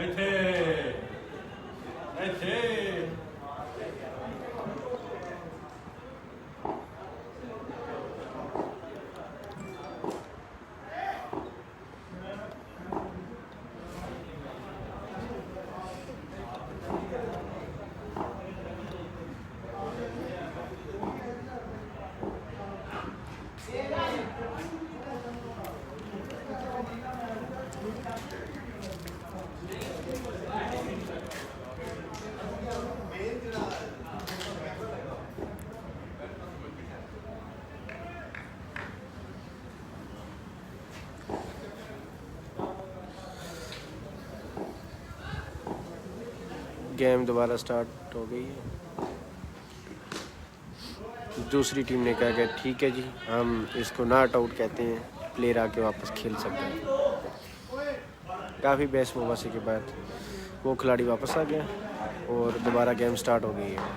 ਇੱਥੇ ਇੱਥੇ गेम दोबारा स्टार्ट हो गई है। दूसरी टीम ने कहा कि ठीक है जी, हम इसको नॉट आउट कहते हैं, प्लेयर आके वापस खेल सकते हैं। काफ़ी बहस मुबासे के बाद वो खिलाड़ी वापस आ गया और दोबारा गेम स्टार्ट हो गई है।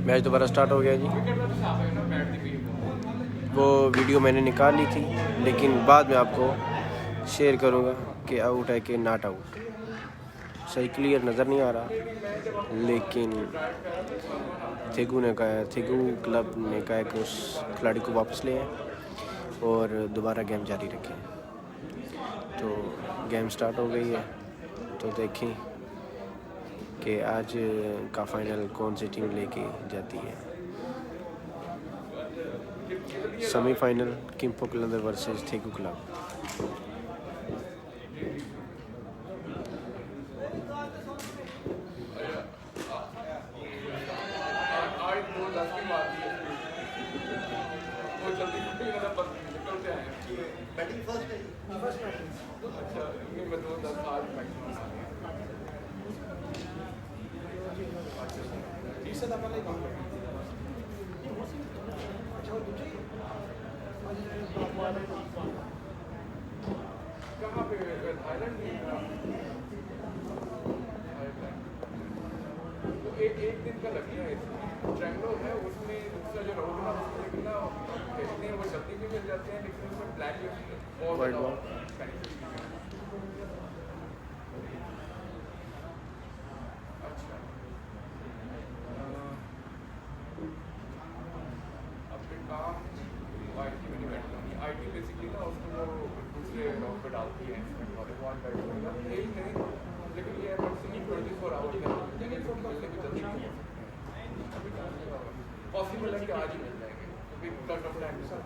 मैच दोबारा स्टार्ट हो गया जी। वो वीडियो मैंने निकाल ली थी, लेकिन बाद में आपको शेयर करूँगा कि आउट है कि नॉट आउट। सही क्लियर नज़र नहीं आ रहा, लेकिन थिगू क्लब ने कहा कि उस खिलाड़ी को वापस ले आए और दोबारा गेम जारी रखें। तो गेम स्टार्ट हो गई है, तो देखें कि आज का फाइनल कौन सी टीम लेके जाती है। Semifinal Kimpo Qalandar versus थिगू club. कहाँ पे थाईलैंड में तो एक दिन का लग गया इसमें। ट्रैंगलो है उसमें दूसरा जो राउंड है उसमें लेकिन ना कहते हैं वो जल्दी भी मिल जाते हैं लेकिन उसमें ब्लैक और White ball. अच्छा अब फिर काम IT में नहीं बैठता IT बेसिकली ना उसको वो दूसरे राउंड पे डालती है इसमें वॉलीबॉल बैठता है यही नहीं लेकिन ये मैक्सिमम 24 आवर्स में मिलने को जल्दी नहीं हो सकते पॉसिबल है कि आज ही मिल जाएंगे क्योंकि कट ऑफ टाइम जीटर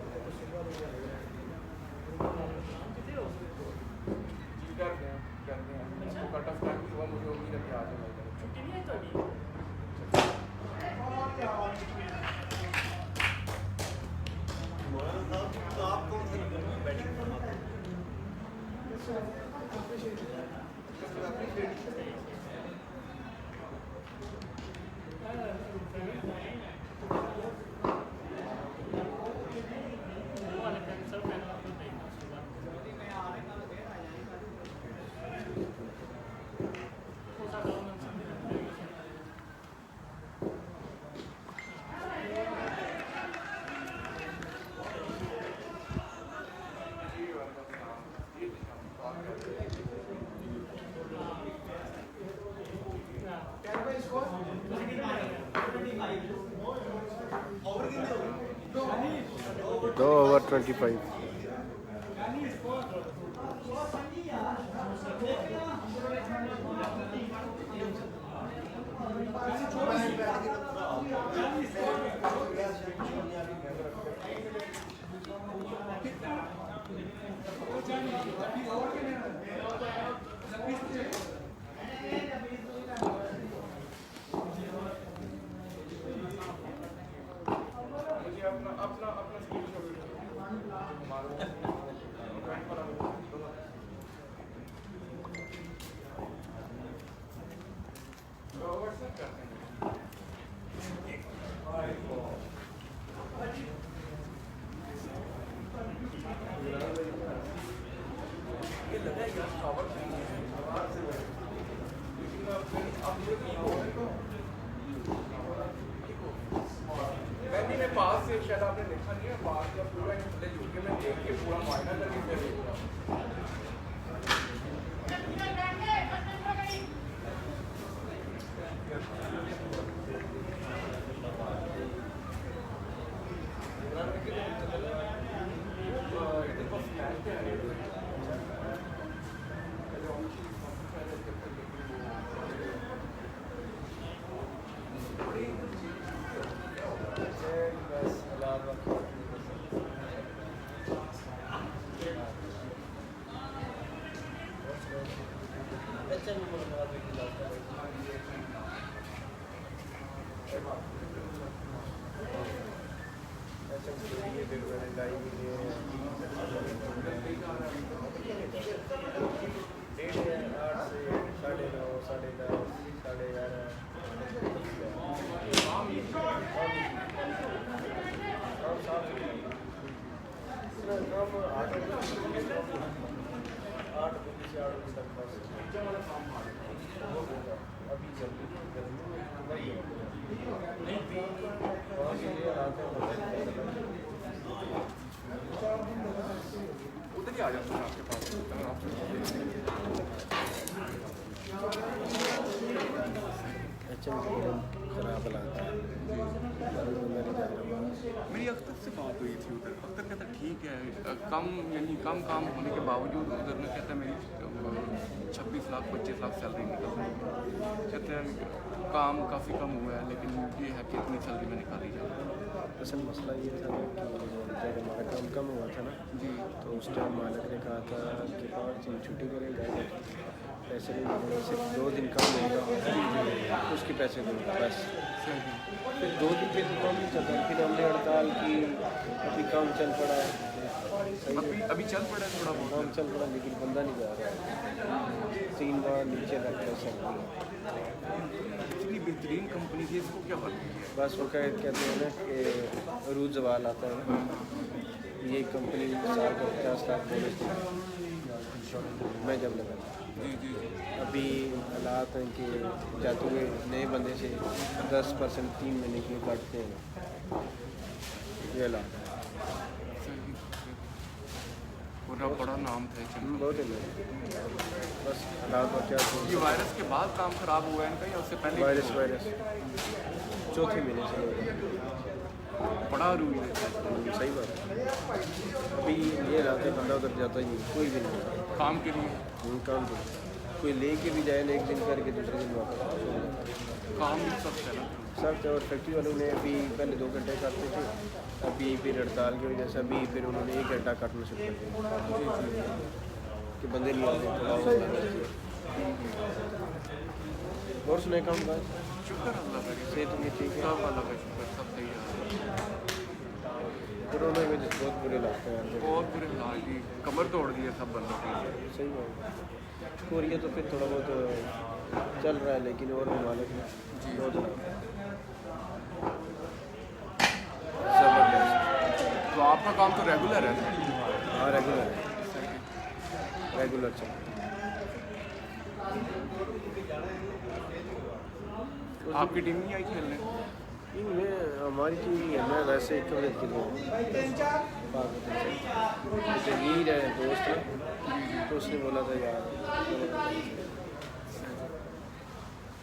कहते हैं इसको कट ऑफ टाइम हुआ मुझे उम्मीद है कि आज ही मिल जाएगा छुट्टी नहीं है तो अभी तो आप कौन से नंबर में बैटिंग करना दो ओवर 25। मैंने पास से शायद आपने देखा नहीं है पास का पूरा थल्ले झुक के मैं देख के पूरा मुआयना करके फिर देख रहा हूँ उधर ही आ जाता हूँ आपके पास खराब लाता है। मेरी अख्तर से बात हुई थी उधर अख्तर कहता ठीक है कम यानी कम काम होने के बावजूद उधर में कहता मेरी 26 लाख 25 लाख सैलरी निकल रही है कहते हैं काम काफ़ी कम हुआ है लेकिन ये है कि इतनी सैलरी में निकाली जाए। असल मसला ये था कि जब हमारा काम कम हुआ था ना जी तो उस टाइम मालिक ने कहा था कि 5 दिन छुट्टी करेगा पैसे नहीं मिलेंगे सिर्फ 2 दिन काम होगा उसके पैसे दो बस। फिर 2 दिन के तो काम नहीं चलता फिर हमने हड़ताल की अभी काम चल पड़ा है अभी चल पड़ा है थोड़ा बहुत काम चल पड़ा लेकिन बंदा नहीं जा रहा है 3 बार नीचे तक पैसा इतनी बेहतरीन कंपनी थी इसको क्या बात है बस वो कहते हैं ना कि रूज जवाल आता है ये कंपनी साल का 50 लाख बोनस दी मैं जब लगा था। जी जी जी। अभी हालात हैं कि जाते हुए नए बंदे से 10% 3 महीने के लिए काटते हैं, ये हालात है। पूरा बड़ा नाम था ये चैनल। बहुत है बस हालात और क्या ये वायरस के बाद काम खराब हुआ है इनका या उससे पहले? वायरस चौथे महीने से हो रहा है। बड़ा रूल है। सही बात है। अभी ये हालात है, बंदा उधर जाता ही नहीं, कोई भी नहीं काम के लिए काम तो कोई लेके भी जाए ना, एक दिन करके दूसरे दिन वापस काम भी सब है ना। सब। और फैक्ट्री वालों ने अभी पहले 2 घंटे काटते थे, अभी फिर हड़ताल की वजह से अभी फिर उन्होंने 1 घंटा काटना शुरू कर दिया कि बंदे नहीं आते थोड़ा और सुने काम बात शुक्र अल्लाह का। सेहत भी ठीक है। सब अल्लाह का शुक्र, सब सही है। कोरोना की वजह से बहुत बुरे लगते हैं यार। बहुत बुरे हालात जी, कमर तोड़ दी है सब बंदों की। सही बात है। कोरिया तो फिर थोड़ा बहुत चल रहा है, लेकिन और ममालिक में बहुत ज़बरदस्त। तो आपका काम तो रेगुलर है ना? हाँ रेगुलर है, रेगुलर चल। आपकी टीम नहीं आई खेलने? इनमें हमारी टीम नहीं है, मैं वैसे एक कवरेज के लिए वीर है दोस्त है, तो उसने बोला था यार।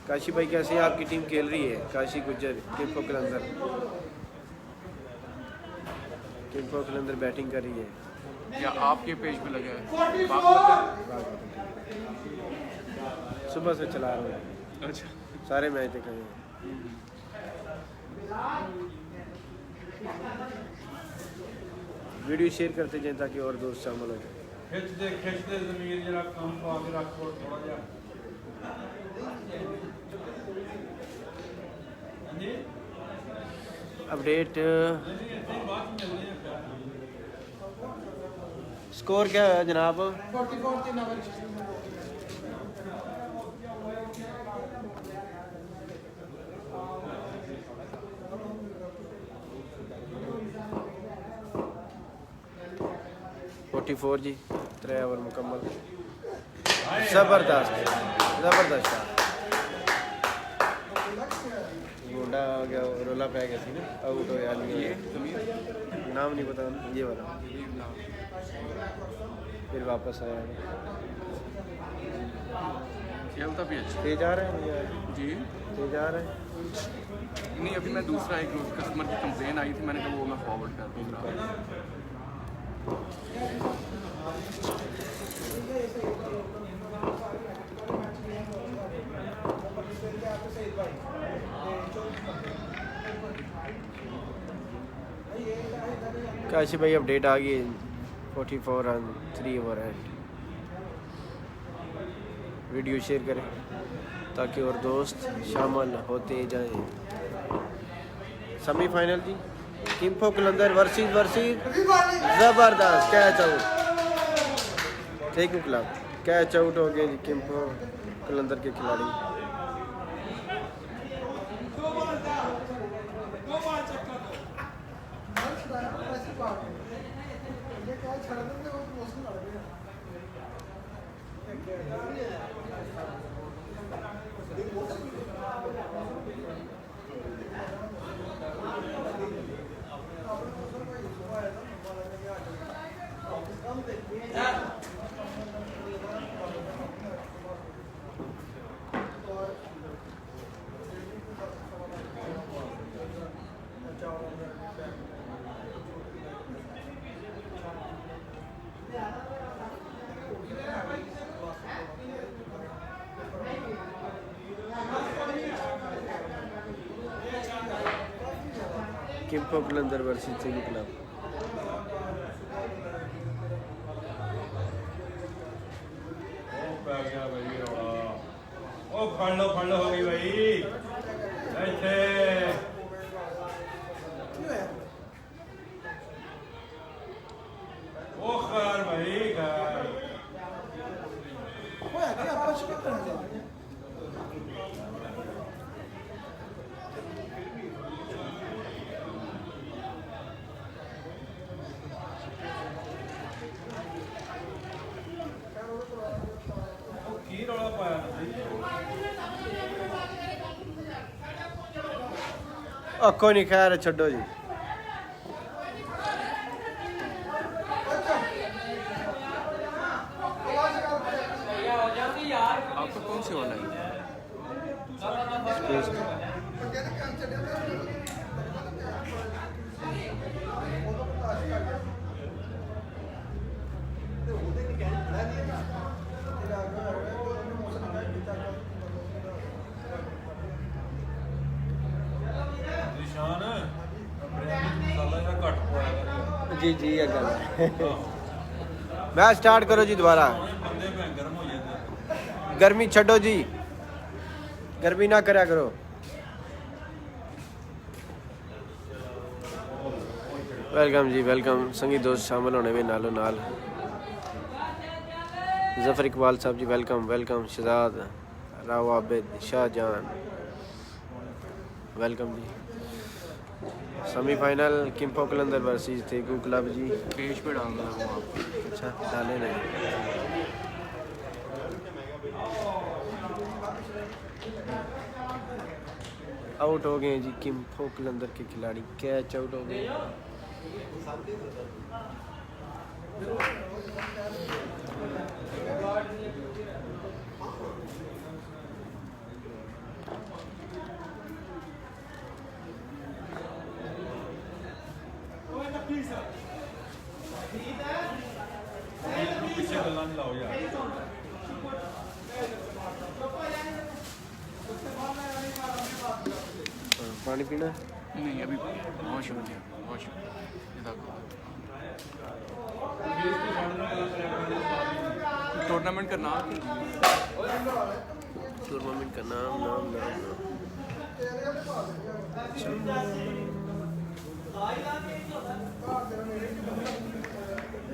काशी भाई कैसे आपकी टीम खेल रही है? काशी गुज्जर किम्पो कलंदर बैटिंग कर रही है। या आपके पेज पे लगा है? सुबह से चला रहा हूँ, अच्छा। सारे मैच देखे हैं। वीडियो शेयर करते जाएं ताकि और दोस्त शामिल हो जाए। खिंच दे ज़मीर जरा कम पा के रख थोड़ा जा। अपडेट स्कोर क्या है जनाब? 44 जी, 3 ओवर मुकम्मल। ज़बरदस्त शॉट। मुंडा आ गया, रोला पै गया थी ना, आउट हो यार। ये नाम नहीं पता ये वाला, ये नाम। फिर वापस आया। खेलता भी अच्छा। तेज आ रहे हैं भैया, जी तेज आ रहे हैं। नहीं, अभी मैं दूसरा एक कस्टमर की कंप्लेन आई थी, मैंने कहा वो मैं फॉरवर्ड कर दूँगा। काशी भाई अपडेट आ गई, 44 run 3 over and. Video share करें ताकि और दोस्त शामिल होते जाएं। सेमीफाइनल जी, किम्पो कलंदर वर्सेस ज़बरदस्त catch out. Thank you club, catch out हो गए जी किम्पो कलंदर के खिलाड़ी। किम्पो Qalandar versus thank you club. फड़ लो हो गई भाई। ऐसे ओ खैर भाई खैर। कोई नहीं खैर छो जी। आपको कौन सी वाला है? निशान मसाला जरा घट पाया जी जी ये गल मैच स्टार्ट करो जी दोबारा। बंदे भैं गर्म हो जाते गर्मी छो जी, गर्मी ना करया करो। वेलकम जी वेलकम, संगी दोस्त शामिल होने में नालो नाल। Zafar Iqbal sahab ji welcome welcome. Shahzad Rao Abid Shahjahan welcome ji. Semifinal Kimpo Qalandar versus Daegu club ji. Page पे डाल दो वो आप। अच्छा डाले नहीं। आउट हो गए जी किम्पो कलंदर के खिलाड़ी, कैच आउट हो गए। पीछे गल्ला नहीं लाओ यार। पानी पीना है? नहीं अभी बहुत शुक्रिया बहुत शुक्रिया। टूर्नामेंट का नाम टूर्नामेंट का नाम नाम नाम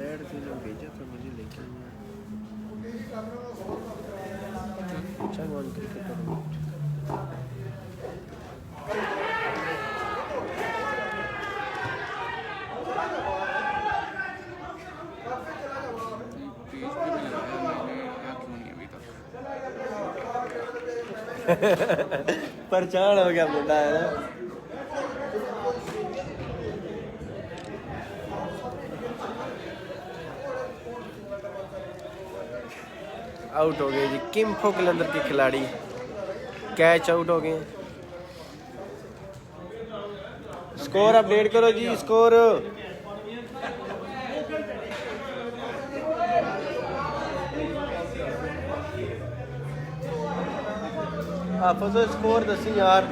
ऐड फिल्म भेजा था मुझे लेकिन चल वन क्रिकेट टूर्नामेंट। परेशान हो गया मुंडा है ना। आउट हो गए जी किम्पो कलंदर के खिलाड़ी, कैच आउट हो गए। स्कोर अपडेट करो जी स्कोर। आप तो स्कोर दसी यार।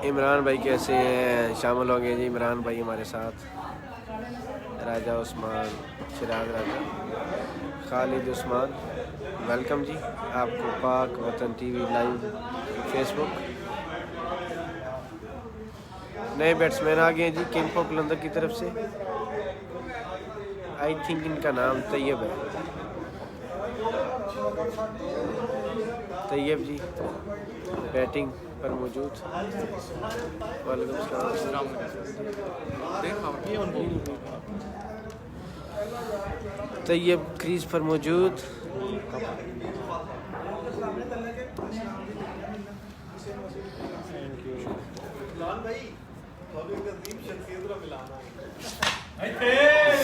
इमरान भाई कैसे हैं? शामिल हो गए जी इमरान भाई हमारे साथ। राजा उस्मान, चिराग राजा, खालिद उस्मान वेलकम जी आपको। पाक वतन टीवी लाइव फेसबुक। नए बैट्समैन आ गए जी किम्पो कलंदर की तरफ से। आई थिंक इनका नाम तैयब है। तैयब जी बैटिंग पर मौजूद। वालेकुम सलाम। तैयब क्रीज पर मौजूद।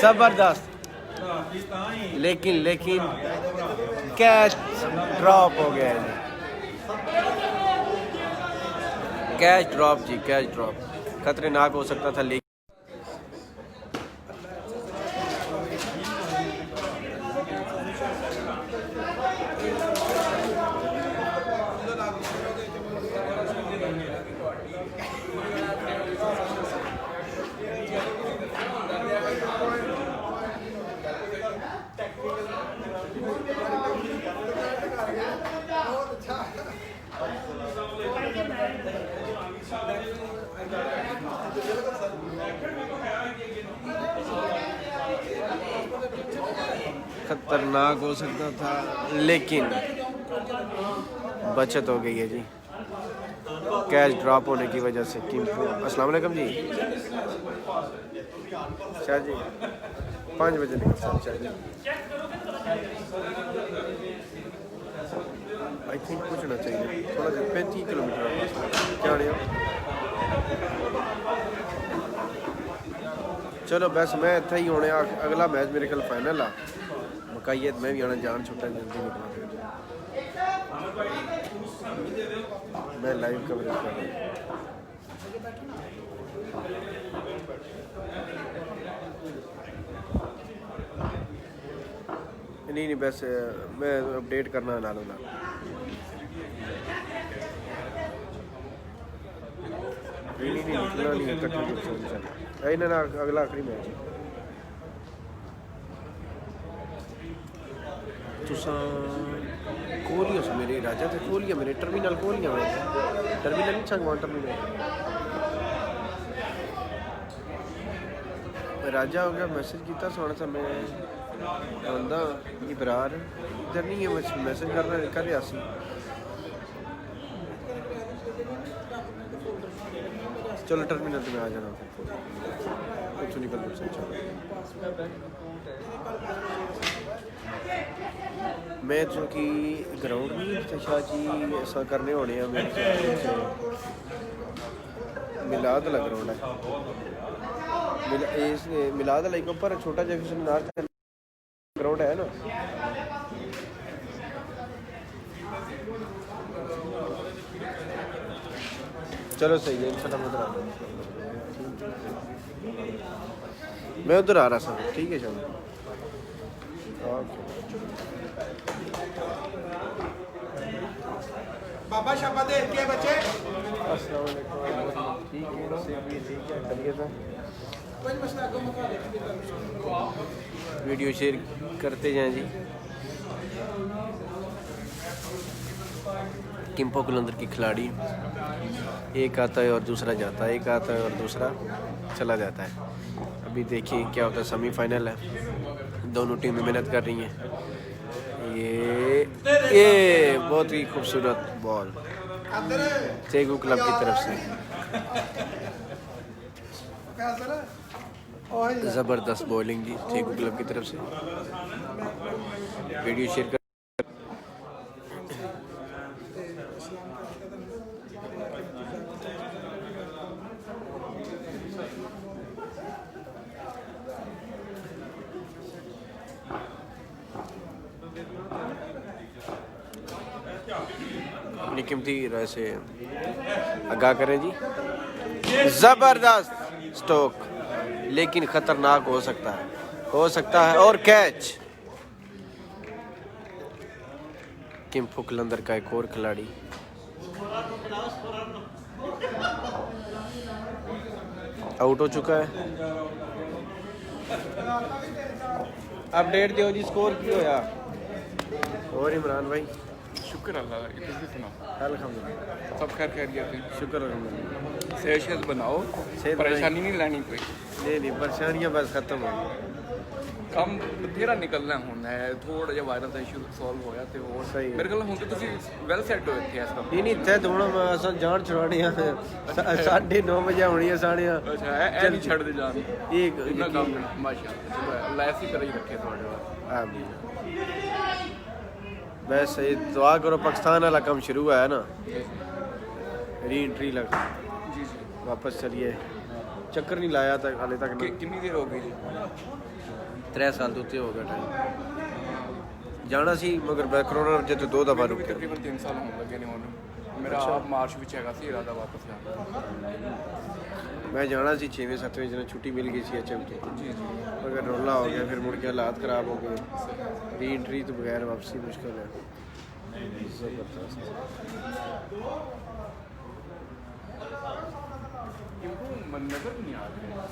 जबरदस्त लेकिन कैच ड्रॉप हो गया है। कैच ड्रॉप जी कैच ड्रॉप खतरनाक हो सकता था लेकिन खतरनाक हो सकता था लेकिन बचत हो गई है जी कैच ड्रॉप होने की वजह से। किम्पो अस्सलाम वालेकुम जी। शाह जी 5 बजे निकल शाह जी। आई थिंक पूछना चाहिए थोड़ा जिहा 35 किलोमीटर क्या हो चलो बस मैं इतना ही होने अगला मैच मेरे ख्याल फाइनल आ मकाइए मैं भी आना जान छुट्टा जल्दी निकला मैं लाइव कवरेज कर रहा नहीं बस मैं अपडेट करना नालों ना नहीं निकलना नहीं कट्ठे इन्हें अगला आखिरी मैच तुसा कोहली मेरे राजा थे कोहली मेरे टर्मिनल कोहली टर्मिनल नहीं छंग टर्मिनल राजा हो गया मैसेज किया सोना सा मैं आंदा इबरार इधर नहीं है मैसेज करना कर रहा सी चलो टर्मिनल में आ जाना कुछ निकल मैं चूँकि ग्राउंड नहीं शाह जी ऐसा करने होने मिलाद वाला ग्राउंड है मिलाद वाला ऊपर छोटा जंक्शन नार्थ ग्राउंड है ना चलो सही है इंशाल्लाह मैं उधर आ रहा था ठीक है चलो बाबा शाबा दे के बच्चे अस्सलाम वालेकुम ठीक है चलिए सर वीडियो शेयर करते जाएं जी किम्पो कलंदर की खिलाड़ी एक आता है और दूसरा जाता है एक आता है और दूसरा चला जाता है अभी देखिए क्या होता है सेमीफाइनल है दोनों टीमें मेहनत कर रही हैं ये बहुत ही खूबसूरत बॉल तेगू क्लब की तरफ से ज़बरदस्त बॉलिंग जी तेगू क्लब की तरफ से वीडियो शेयर कर अपनी कीमती राय से आगाह करें जी जबरदस्त स्ट्रोक लेकिन खतरनाक हो सकता है और कैच किम्पो कलंदर का एक और खिलाड़ी आउट हो चुका है अपडेट दो जी स्कोर की होया और इमरान भाई शुक्र अल्लाह का तुम सुनाओ अल्हम्दुलिल्लाह सब खैर खैरियत है शुक्र अल्हम्दुलिल्लाह सेहत बनाओ सेहत परेशानी नहीं लेनी कोई नहीं परेशानियां बस खत्म हो गई ਕੰਮ ਬਥੇਰਾ ਨਿਕਲਣਾ ਹੁਣ ਹੈ ਥੋੜਾ ਜਿਹਾ ਵਾਇਰਲ ਦਾ ਇਸ਼ੂ ਸੋਲਵ ਹੋਇਆ ਤੇ ਹੋਰ ਸਹੀ ਹੈ। ਮੇਰੇ ਖਿਆਲ ਹੁਣ ਤੇ ਤੁਸੀਂ ਵੈਲ ਸੈੱਟ ਹੋ ਇੱਥੇ ਇਸ ਕੰਮ नहीं ਇੱਥੇ ਦੋਣਾ ਅਸਾਂ ਜਾਣ ਛੁਡਾਣੀ ਆ 9:30 ਵਜੇ ਹੋਣੀ ਆ ਸਾੜੀਆਂ ਅੱਛਾ ਇਹ ਨਹੀਂ ਛੱਡਦੇ ਜਾਣ ਇਹ ਇੰਨਾ ਕੰਮ ਮਾਸ਼ਾਅੱਲਾ ਚਲੋ ਅੱਲਾਹ ਐਸੀ ਤਰ੍ਹਾਂ ਹੀ ਰੱਖੇ ਤੁਹਾਡੇ ਵਾਸਤੇ आमीन बस ये दुआ करो पाकिस्तान वाला काम शुरू हुआ है ना री एंट्री लग ਜੀ ਜੀ वापस चलिए चक्कर नहीं लाया था हाले तक नहीं ਕਿੰਨੀ ਦੇਰ ਹੋ ਗਈ ਜੀ 3 साल तो उत्ते हो गया टाइम जाना सी मगर कोरोना वजह तो 2 दफा रुक गया ਤਕਰੀਬਨ 3 ਸਾਲ ਹੋਣ ਲੱਗੇ ਨੇ ਹੁਣ ਮੇਰਾ ਆਪ ਮਾਰਚ ਵਿੱਚ ਹੈਗਾ ਸੀ ਇਰਾਦਾ ਵਾਪਸ ਜਾਣ ਦਾ मैं जाना सी 6वें 7वें दिन छुट्टी मिल गई सी HM की ਜੀ ਜੀ मगर रोला हो गया फिर मुड़ के हालात ख़राब हो गए री एंट्री तो बगैर वापसी मुश्किल है ज़बरदस्त मन नजर नहीं आ रहा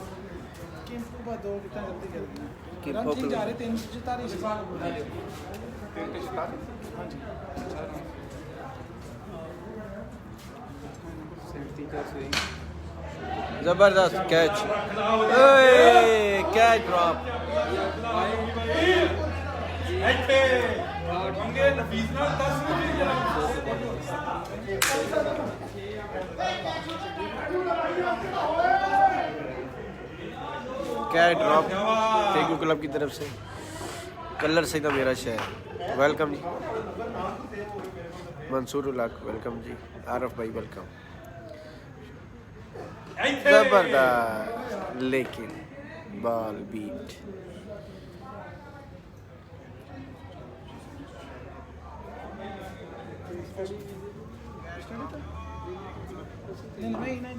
किंपू बा दो विकेट जल्दी कर दिया किंपू रन ठीक जा रहे 344 जबरदस्त catch catch drop catch drop Daegu club की तरफ से कलर से था मेरा शहर वेलकम जी मंसूर उल हक, वेलकम जी आरफ भाई, वेलकम। जबरदस्त लेकिन बॉल बीट। नहीं नहीं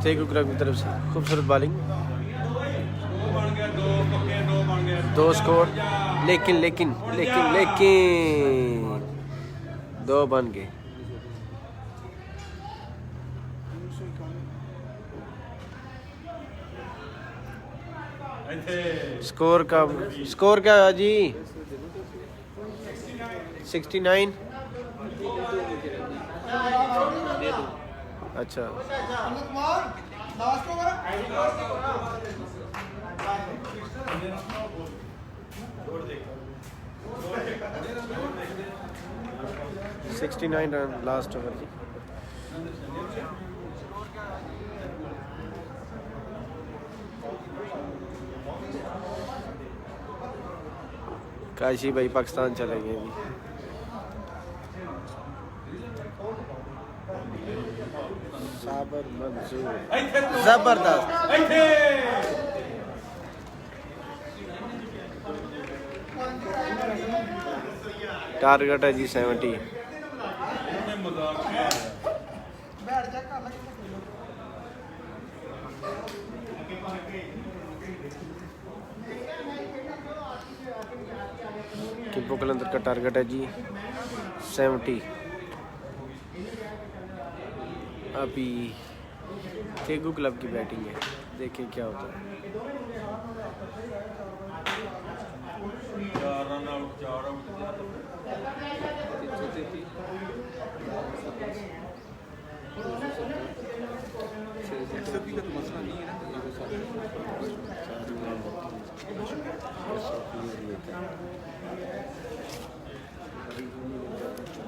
टेक उकरा की तरफ से खूबसूरत बॉलिंग, बन गया 2 पक्के, 2 बन गया 2 स्कोर, लेकिन लेकिन लेकिन लेकिन 2 बन गए। स्कोर क्या है जी? 69। अच्छा सिक्सटी 69 रन लास्ट ओवर जी। काशी भाई पाकिस्तान चले गए अभी। साबर मंजूर, जबरदस्त। टारगेट है जी 70। टिप्पो कलंदर का टारगेट है जी 70। अभी तेगू क्लब की बैटिंग है, देखें क्या होता है। 4 रन आउट, 4 आउट।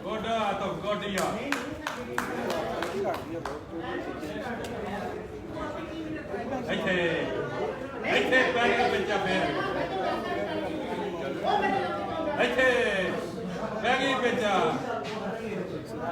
गोडा तो गोडिया ऐसे ऐसे पैर का बच्चा पैर ऐसे बैगी बच्चा बैगी बच्चा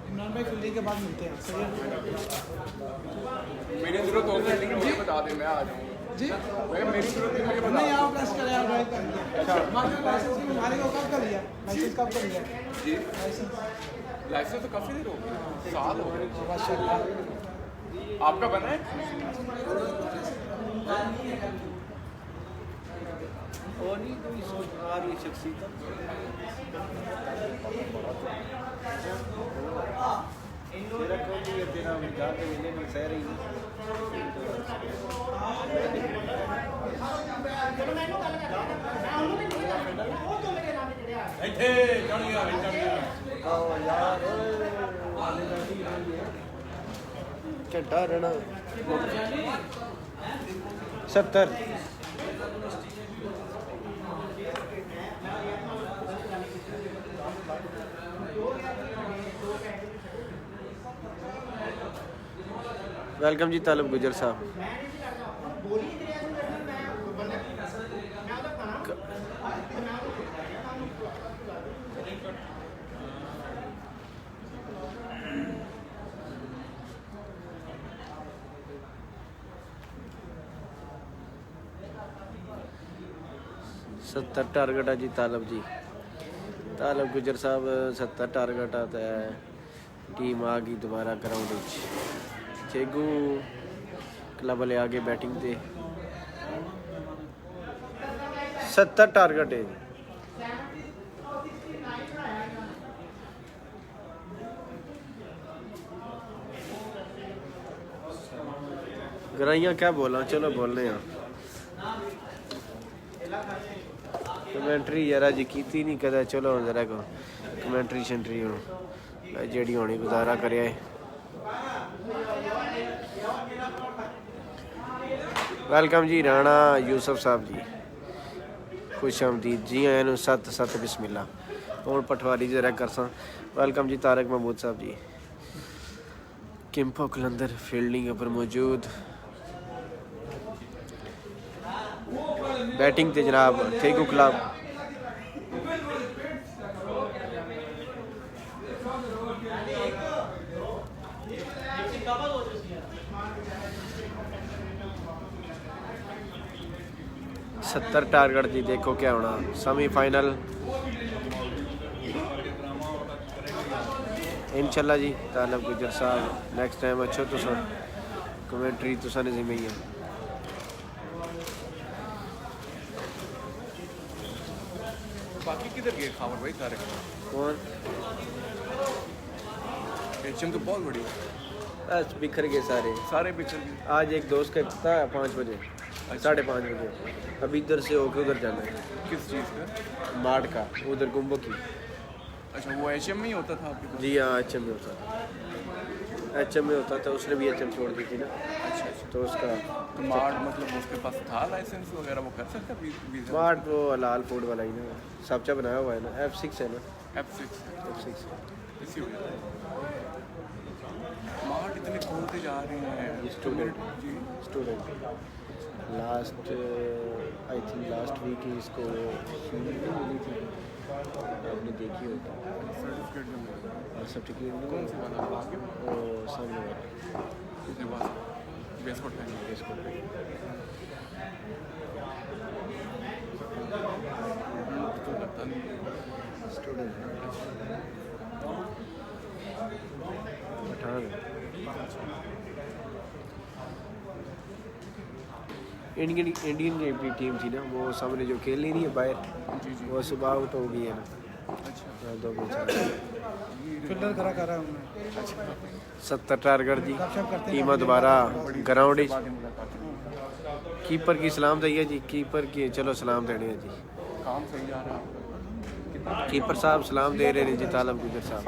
इमरान भाई फील्डिंग के बाद मिलते हैं। सही है मेरी जरूरत होगी लेकिन मुझे बता दें, मैं आ जाऊँगा जी। मेरी जरूरत नहीं, मुझे बता नहीं दें। आप प्रेस करें, आप ड्राइव कर लिया। मास्टर लाइसेंस की हमारे को कब कर लिया? लाइसेंस कब कर लिया? जी लाइसेंस लाइसेंस तो काफ़ी देर हो गई, साल हो गए। माशाल्लाह। आपका बना है? और नहीं कोई सोच आ रही है शख्सियत। तेरा कौन नहीं है, तेरा जाके मिलने में सह रही है। ऐसे चढ़ गया यार क्या रहना 70। वेलकम जी तालब गुजर साहब। 70 टारगेट है जी तालब गुजर साहब 70 टारगेट आता है। टीम आ गई दोबारा ग्राउंड चेगू क्लब वाले आगे बैटिंग दे 70 टारगेट है। गराइयाँ क्या बोला, चलो बोलने हैं। कमेंट्री यार जी की नहीं कदा, चलो जरा को कमेंट्री शेंट्री जी होनी गुजारा करे। वेलकम जी राणा यूसुफ साहब जी, खुश आमदीद जी आया सत सत बिस्मिल्ला। और पटवारी जरा करसा वेलकम जी तारक महमूद साहब जी। किम्पो कलंदर फील्डिंग पर मौजूद, बैटिंग ते जनाब थेगू क्लब। सत्तर टारगेट जी, देखो क्या होना सेमीफाइनल इंशाल्लाह जी। तालब गुजर साहब नेक्स्ट टाइम अच्छा तो कमेंट्री तो साने जिम्मे ही है। बाकी किधर गए खावर भाई सारे? कौन एचएम तो बहुत बढ़िया, बस बिखर गए सारे पिक्चर की। आज एक दोस्त का था 5 बजे 5:30 बजे, अभी इधर से होके उधर जाना है। किस चीज़ का? मार्ट का उधर गुम्बो की। अच्छा, वो एचएम में ही होता था आपके पास? जी हाँ एच में होता था, एच में होता था। उसने भी एच छोड़ दी थी ना। अच्छा अच्छा। तो उसका तो मार्ट मतलब उसके पास था लाइसेंस वगैरह, वो कर सकता वीज़ा? मार्ट वो लाल फूड वाला ही ना, सबचा बनाया हुआ है ना, F6 है ना। F6 F6 इसी वजह मार्ट इतने खोलते जा रहे हैं। Student ji student last I think last week ही इसको मिली थी, आपने देखी होगी सर्टिफिकेट जो मिला। सर्टिफिकेट। कौन सी वाला आगे वो सामने वाला उसके बाद बेसकोट पहन इसको तो लगता नहीं। स्टूडेंट पठान इंडियन की टीम थी ना, वो सामने जो खेल नहीं रही है बाहर, जी जी। वो सुबह आउट हो गई है ना। अच्छा 2 मैच फिल्टर करा कर रहा हूँ मैं। 70 टारगेट जी। टीम दोबारा ग्राउंड कीपर की सलाम दैया जी, कीपर की चलो सलाम देने हैं जी। काम सही जा रहा है। कीपर साहब सलाम दे रहे हैं जी। तालब गुजर साहब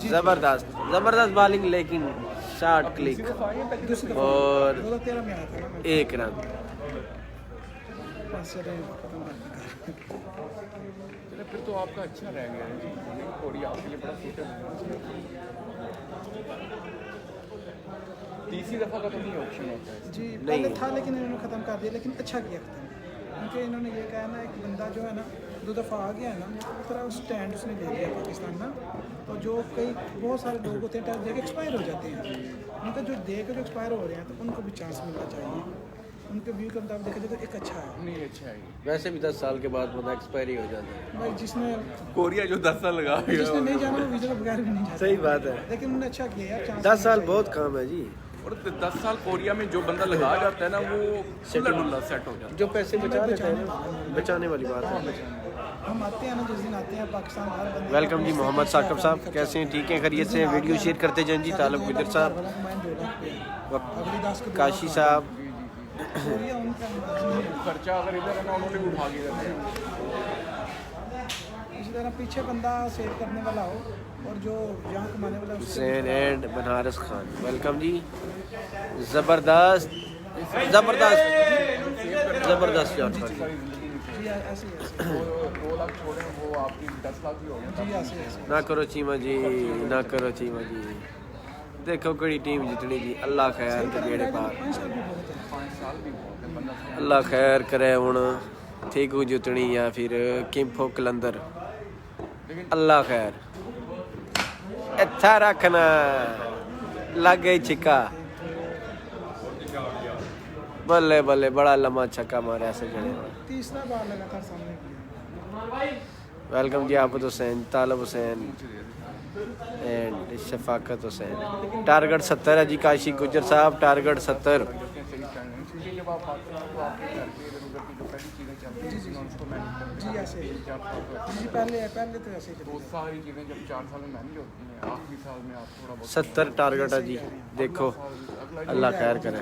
ज़बरदस्त बॉलिंग, लेकिन शॉट क्लिक और 2013 में आया था ना मैं। 1 रन। बस चले खत्म कर दिया। चलो फिर तो आपका अच्छा रह गया है जी, कोरिया आपके लिए बड़ा सूटेबल है। तीसरी दफ़ा का तो नहीं ऑप्शन होता है जी पहले था, लेकिन इन्होंने ख़त्म कर दिया, लेकिन अच्छा किया ख़त्म, क्योंकि इन्होंने ये कहा ना एक बंदा जो है ना 2 दफ़ा आ गया है ना, उस तरह स्टैंड उसने ले लिया पाकिस्तान ना। तो जो कई बहुत सारे लोग होते हैं टाइम देके एक्सपायर हो जाते हैं, उनका जो दे के जो एक्सपायर हो रहे हैं तो उनको भी चांस मिलना चाहिए। उनके व्यू के मुताबिक देखा जाए तो एक अच्छा है। नहीं अच्छा है वैसे भी 10 साल के बाद बंदा एक्सपायरी हो जाता है भाई जिसने कोरिया जो 10 साल लगा जिसने नहीं जाना वो वीज़ा के बगैर भी नहीं जाता। सही बात है। लेकिन उन्होंने अच्छा किया यार, चांस 10 साल बहुत कम है जी। और 10 साल कोरिया में जो बंदा लगा जाता है ना वो खुला सेट हो जाता है। जो पैसे बचा लेते हैं ना, बचाने वाली बात है। हम आते हैं ना, जिस दिन आते हैं पाकिस्तान हर बंदे वेलकम जी मोहम्मद साकिब साहब, कैसे हैं? ठीक हैं, खैरियत से? वीडियो शेयर करते जाएं जी। तालब गुजर साहब, काशी साहब, खर्चा अगर इधर है ना उन्होंने भी उठा के देना है। इसी तरह पीछे बंदा सेव करने वाला हो और जो यहाँ कमाने वाला हो, उससे हुसैन एंड बनारस खान, वेलकम जी। ज़बरदस्त शॉट जी ऐसे ही ऐसे 2 लाख छोड़े वो आपकी 10 लाख ही हो गए। जी ऐसे ऐसे ना करो चीमा जी, ना करो चीमा जी। देखो कड़ी टीम जितनी जी, अल्लाह खैर के बेड़े पार, 5 साल भी बहुत है। 5 साल भी बहुत है, 15 साल। अल्लाह खैर करे। हुण थेगू जितनी या फिर किम्फो कलंदर, अल्लाह खैर। इत्था रखना लग गई छिक्का। बल्ले बल्ले बड़ा लम्बा छक्का मारा ऐसे जड़े। तीसरा बार लगातार सामने किया। Welcome ji Abad Hussain, Talab Hussain and Shafaqat Hussain. Target 70 है जी काशी गुजर साहब, टारगेट 70। क्योंकि जब आप आते हैं तो आपके घर के इधर उधर की जो पहली चीज़ें चलती हैं उसको मैनेज करते जी ऐसे ही। हैं। जी पहले तो ऐसे ही तो चलते सारी चीज़ें जब 4 साल में मैनेज होती हैं, आखिरी साल में आप थोड़ा बहुत 70 टारगेट है जी, देखो अगला अल्लाह खैर करे।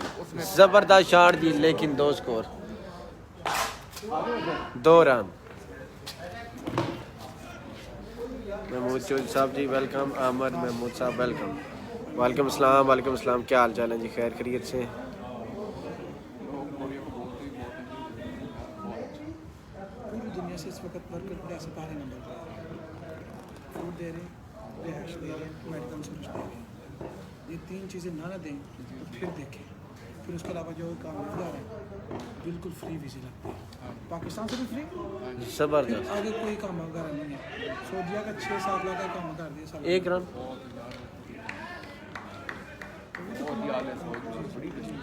जबरदस्त शॉट जी, लेकिन 2 स्कोर 2 रन। महमूद चौधरी साहब जी वेलकम। अहमद महमूद साहब वेलकम। वालेकुम अस्सलाम, वालेकुम अस्सलाम। क्या हाल चाल है जी? खैर खैरियत से? पूरी दुनिया से इस वक्त वर्कर प्लेस पहले नंबर पर फूड दे रहे हैं, रिहाइश दे रहे हैं, मेडिकल सर्विस दे रहे हैं। ये 3 चीज़ें ना दें तो फिर देखें। फिर उसके अलावा जो काम रोजगार है बिल्कुल फ्री वीज़े लगते हैं, पाकिस्तान से भी फ्री। जबरदस्त। फिर आगे कोई काम वगैरह नहीं है। सऊदीया का 6-7 लाख का काम कर दिया साल 1 रन। बहुत ही हाल है बड़ी कशी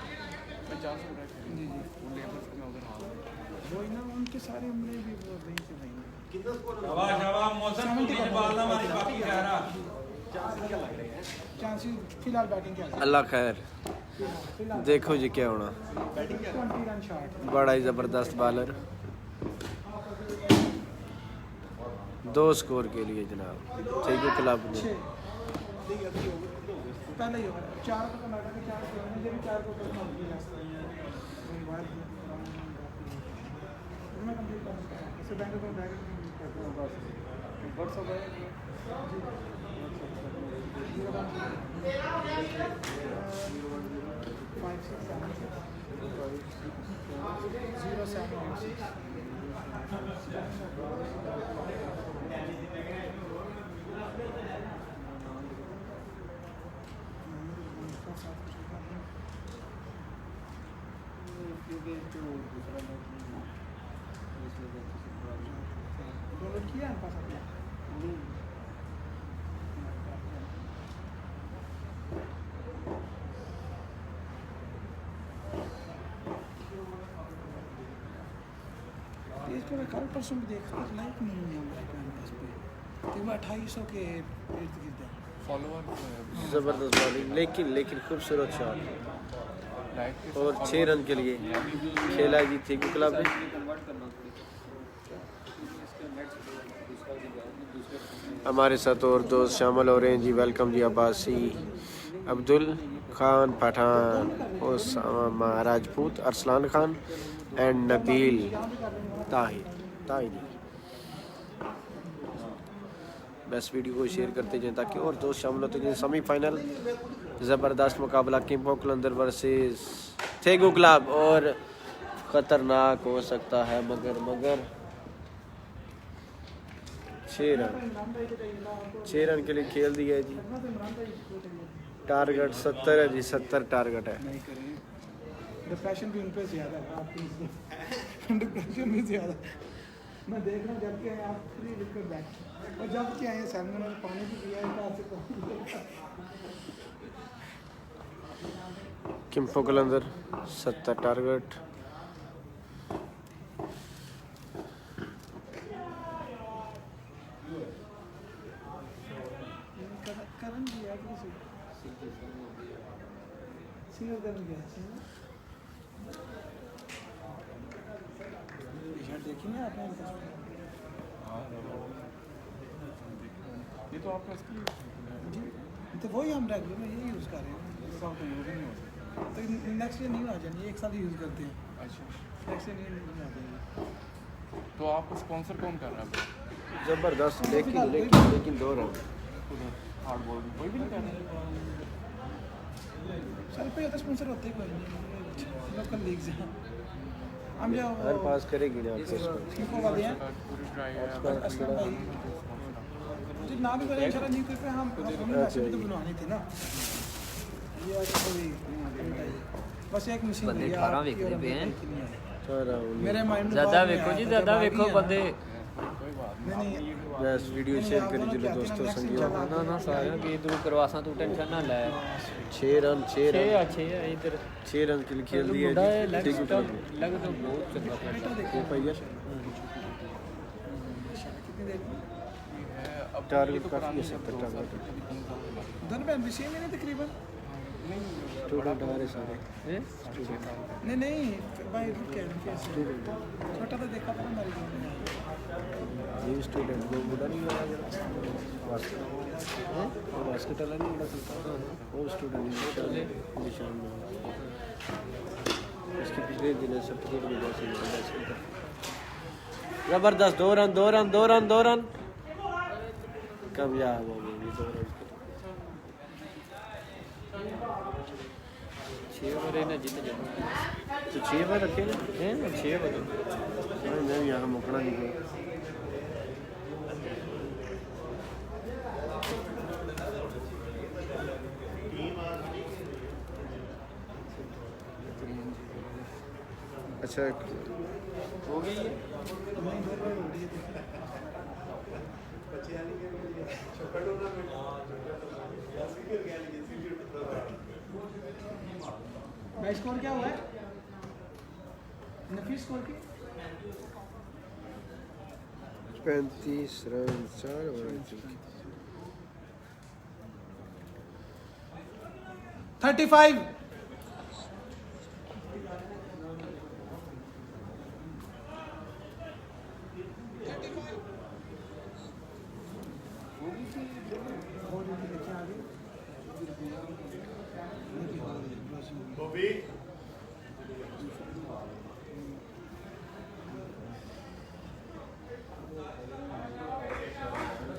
50 रुपये जी जी वो लेबर्स में उधर हाल है। वही ना, उनके सारे उम्र भी वो वहीं से वहीं शाबाश शाबाश मौसम को बीच बालना हमारी बाकी कह रहा। चांसेस फिलहाल बैटिंग क्या है? अल्लाह खैर। देखो जी क्या होना। 20 रन शॉट। बड़ा ही ज़बरदस्त बॉलर। 2 स्कोर के लिए जनाब ठीक है क्लब ने। पहले ही होगा 4 को कर्नाटक के 4 को मुझे भी 4 को करना होगा। मैं कंप्लीट करूँगा इसे बैंक को बैग करता हूँ बस व्हाट्सएप है जी 5 किया है पास अपना इसको मैं कल परसों भी देखा लाइक नहीं है हमारे कैंपस पे तकरीबन 2800 के इर्द गिर्द है फॉलोअर ज़बरदस्त बॉलिंग, लेकिन खूबसूरत शॉट। और 6 रन के लिए खेला जी थी क्लब ने। हमारे साथ और दोस्त शामिल हो रहे हैं जी। Welcome ji Abbasi, Abdul Khan Pathan, Osama Rajput, Arsalan Khan and Nabeel Tahiri. बस वीडियो को शेयर करते जाएं ताकि और दोस्त शामिल होते जाएं। सेमीफाइनल ज़बरदस्त मुकाबला किम्पो कलंदर वर्सेस थेगो क्लब और ख़तरनाक हो सकता है मगर 6 रन के लिए खेल दिया है जी। टारगेट 70 है जी, 70 टारगेट है। नहीं करें डिप्रेशन भी उन पे ज़्यादा है आपकी डिप्रेशन भी ज़्यादा मैं देख रहा हूँ जब के आप फ्री लिखकर बैठ और जब के आए सैलमन ने पानी भी पिया है तो किम्पो कलंदर 70 टारगेट। करण दिया कि सिंगल करण गया टी-शर्ट देखी ना आपने ये तो आपका इसकी जी तो वही हम रेगुलर में यही यूज़ कर रहे हैं साल तो यूज़ ही नहीं हो सकता। तो नेक्स्ट ईयर नहीं आ जानी 1 साल यूज़ करते हैं अच्छा नेक्स्ट ईयर नहीं आ जाएगी तो आपको स्पॉन्सर कौन कर रहा है? ज़बरदस्त, लेकिन 2 रन। हार्ड बॉल कोई भी नहीं कर रहा। सर पे तो स्पॉन्सर होते ही कोई नहीं लोकल लीग से हम जो हर पास करेगी ना आपको। किनको वाले हैं पूरी ट्राई है असलम भाई मुझे ना भी पता इंशाल्लाह न्यू पे हमने वैसे भी तो बनवानी थी ना ये आज कोई बस एक मशीन बंदे 18 ਵੇਖਦੇ ਪਏ हैं। मेरे माइंड में ज़्यादा वेखो जी ज़्यादा वेखो बंदे कोई बात नहीं। नहीं बस वीडियो शेयर करी चलो दोस्तों संगियों। ना ना सारे कि इधर करवासा तू टेंशन ना ले 6 रन 6 6 रन अच्छे है इधर 6 रन के लिए खेल दिया मुंडा है जी। लग ठीक है स्टंप लग तो बहुत चंगा प्लेयर ठीक भैया कितनी देर में? टारगेट काफ़ी है 70 टारगेट दोनों पे एम्बिशन में नहीं तकरीबन। स्टूडेंट हमारे सारे हैं नहीं नहीं भाई रुक क्या रुक कैसे छोटा तो देखा था हमारी गाँव में। ये स्टूडेंट लोग बुरा नहीं लगा जरा बास्केट वाला नहीं बड़ा चलता वो स्टूडेंट निशान में इसके पिछले दिन सर्टिफिकेट मिला से जबरदस्त 2 रन 2 रन 2 रन 2 रन कामयाब हो गए 2 रन 6 ओवर ना जीत जाए तो 6 बार रखे ना हैं 6 ओवर मैं यहाँ मुकना नहीं गया अच्छा हो गई है भाई स्कोर क्या हुआ है? नफीस स्कोर की 35 रन 4 ओवर 35।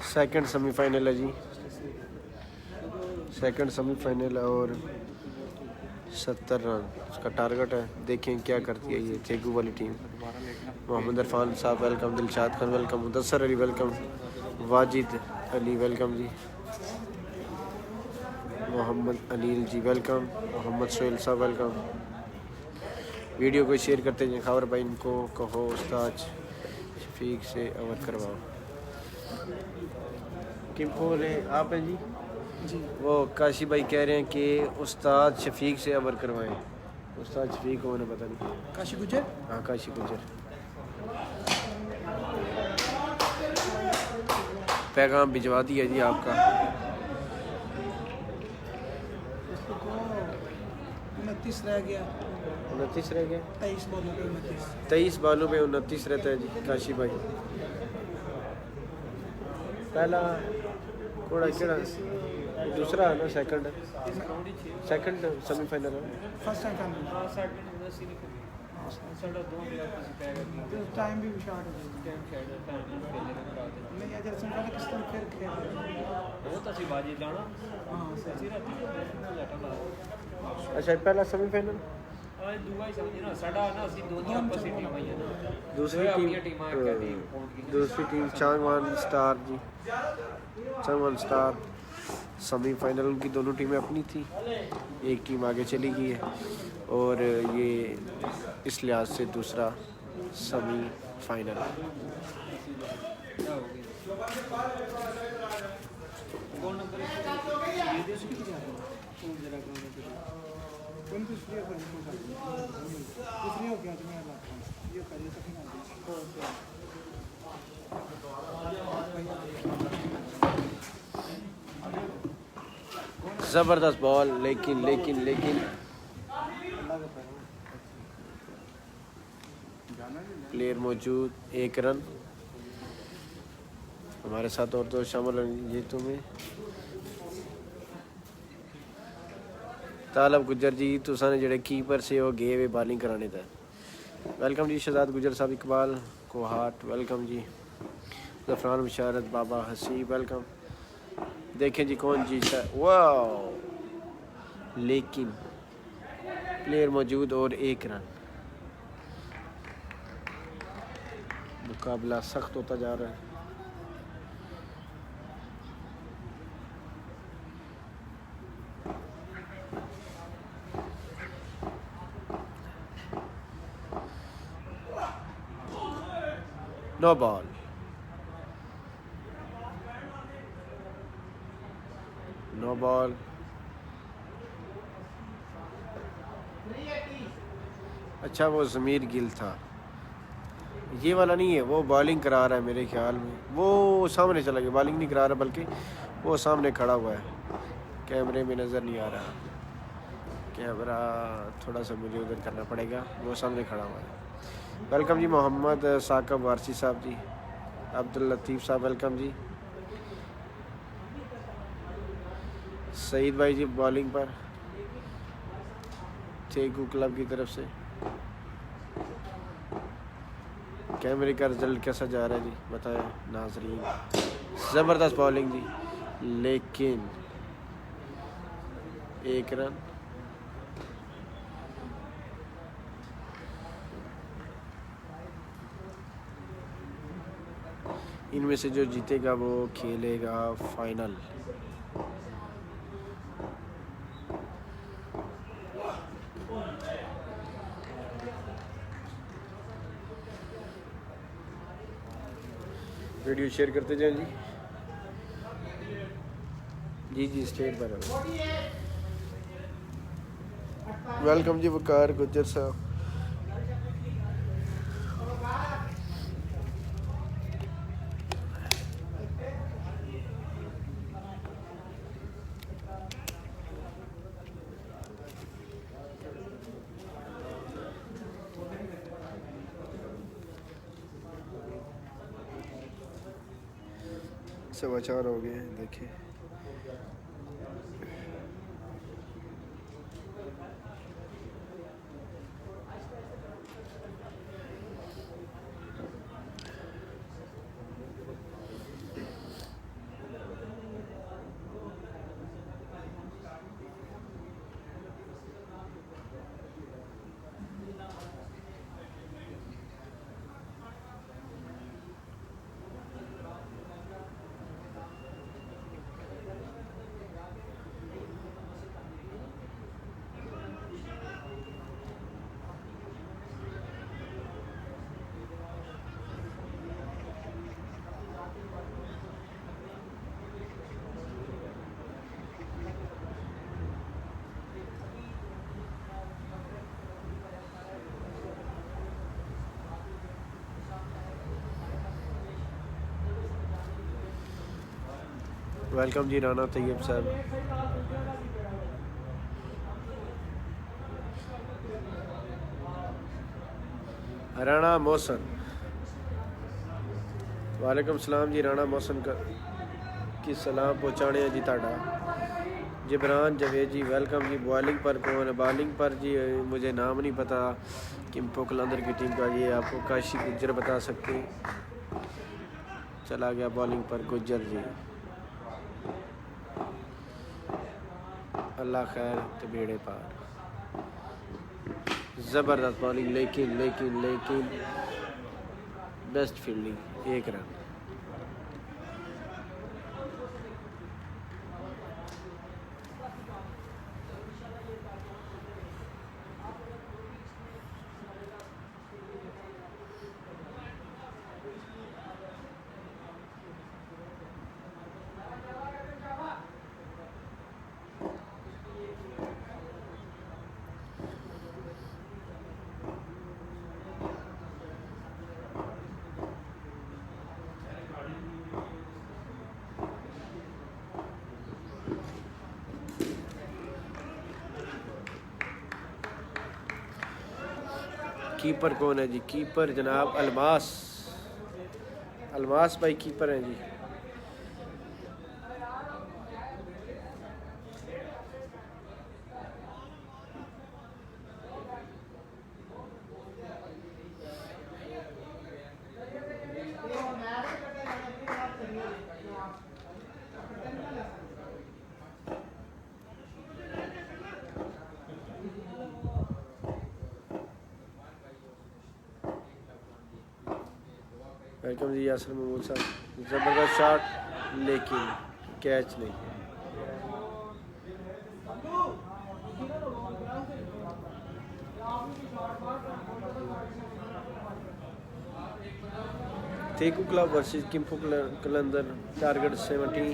सेकंड सेमीफाइनल है जी सेकंड सेमीफाइनल और 70 रन उसका टारगेट है। देखें क्या करती है ये थेगू वाली team. Mohammad Irfan sahab welcome, Dilshad Khan welcome, Mudassar Ali welcome, Wajid Ali welcome ji, Mohammad Aleel ji welcome, Mohammad Sohail sahab welcome. Video को शेयर करते हैं खबर भाई इनको कहो उस्ताद शफीक से अवर करवाओ। किम बोल रहे आप हैं जी? वो काशी भाई कह रहे हैं कि उस्ताद शफीक से अबर करवाएं। उस्ताद शफीक को मैंने पता नहीं। काशी गुजर हाँ काशी गुजर। पैगाम भिजवा दिया जी आपका। 29 रह गया, 29 रह गया। 23 बॉलों पे 29। 23 बालों पे 29 रहता है जी काशी भाई। पहला कोड़ा केड़ा दूसरा है ना सेकंड सेमीफाइनल है। फर्स्ट टाइम फाइनल टाइम भी शॉर्ट हो गया। नहीं अजय हसन का किस तरह खेल खेल हाँ सही अच्छा पहला सेमीफाइनल दूसरी टीम चांगवान स्टार जी, चांगवान स्टार सेमीफाइनल उनकी दोनों टीमें अपनी थी। एक टीम आगे चली गई है और ये इस लिहाज से दूसरा सेमीफाइनल। ज़बरदस्त बॉल लेकिन प्लेयर मौजूद, 1 रन। हमारे साथ और तो शामिल ये तुम्हें तालब गुजर जी तुसाने जड़े कीपर से वो गए वे बॉलिंग कराने था। वेलकम जी शहजाद गुजर साहब, इकबाल कोहाट वेलकम जी, ज़फ़रान मुशारत बाबा हसी वेलकम। देखें जी कौन जीता है। वाह लेकिन प्लेयर मौजूद और 1 रन। मुकाबला सख्त होता जा रहा है। No ball no ball. अच्छा वो ज़मीर गिल था, ये वाला नहीं है। वो बॉलिंग करा रहा है मेरे ख्याल में, वो सामने चला गया। बॉलिंग नहीं करा रहा बल्कि वो सामने खड़ा हुआ है, कैमरे में नज़र नहीं आ रहा। कैमरा थोड़ा सा मुझे उधर करना पड़ेगा, वो सामने खड़ा हुआ है। वेलकम जी मोहम्मद साकब वारसी साहब जी, अब्दुल लतीफ़ साहब वेलकम जी। सईद भाई जी बॉलिंग पर थेगू क्लब की तरफ से। कैमरे का रिजल्ट कैसा जा रहा है जी बताएं नाजरीन। ज़बरदस्त बॉलिंग जी, लेकिन 1 रन। इनमें से जो जीतेगा वो खेलेगा फाइनल। वीडियो शेयर करते जाएं जी जी स्टेट पर। वेलकम जी वकार गुज्जर साहब। समाचार हो गए हैं देखिए। वेलकम जी राना तैयब साहब। राणा मौसन वालेकुम सलाम जी। राणा मौसन का की सलाम पहुँचाने जी ताड़ा। जिब्रान जवेद जी वेलकम जी। बॉलिंग पर कौन है? बॉलिंग पर जी मुझे नाम नहीं पता किम्पो कलंदर की टीम का, ये आपको काशी गुज्जर बता सकते हैं। चला गया बॉलिंग पर गुज्जर जी। अल्लाह खैर तो बेड़े पार। ज़बरदस्त बॉलिंग, लेकिन लेकिन लेकिन बेस्ट फील्डिंग, 1 रन। कीपर कौन है जी? कीपर जनाब अलमास, अलमास भाई कीपर हैं जी। वेलकम जी यासर महमूद साहब। ज़बरदस्त शॉट लेकिन कैच नहीं। थेगू क्लब वर्सेस किम्पो कलंदर, टारगेट 70।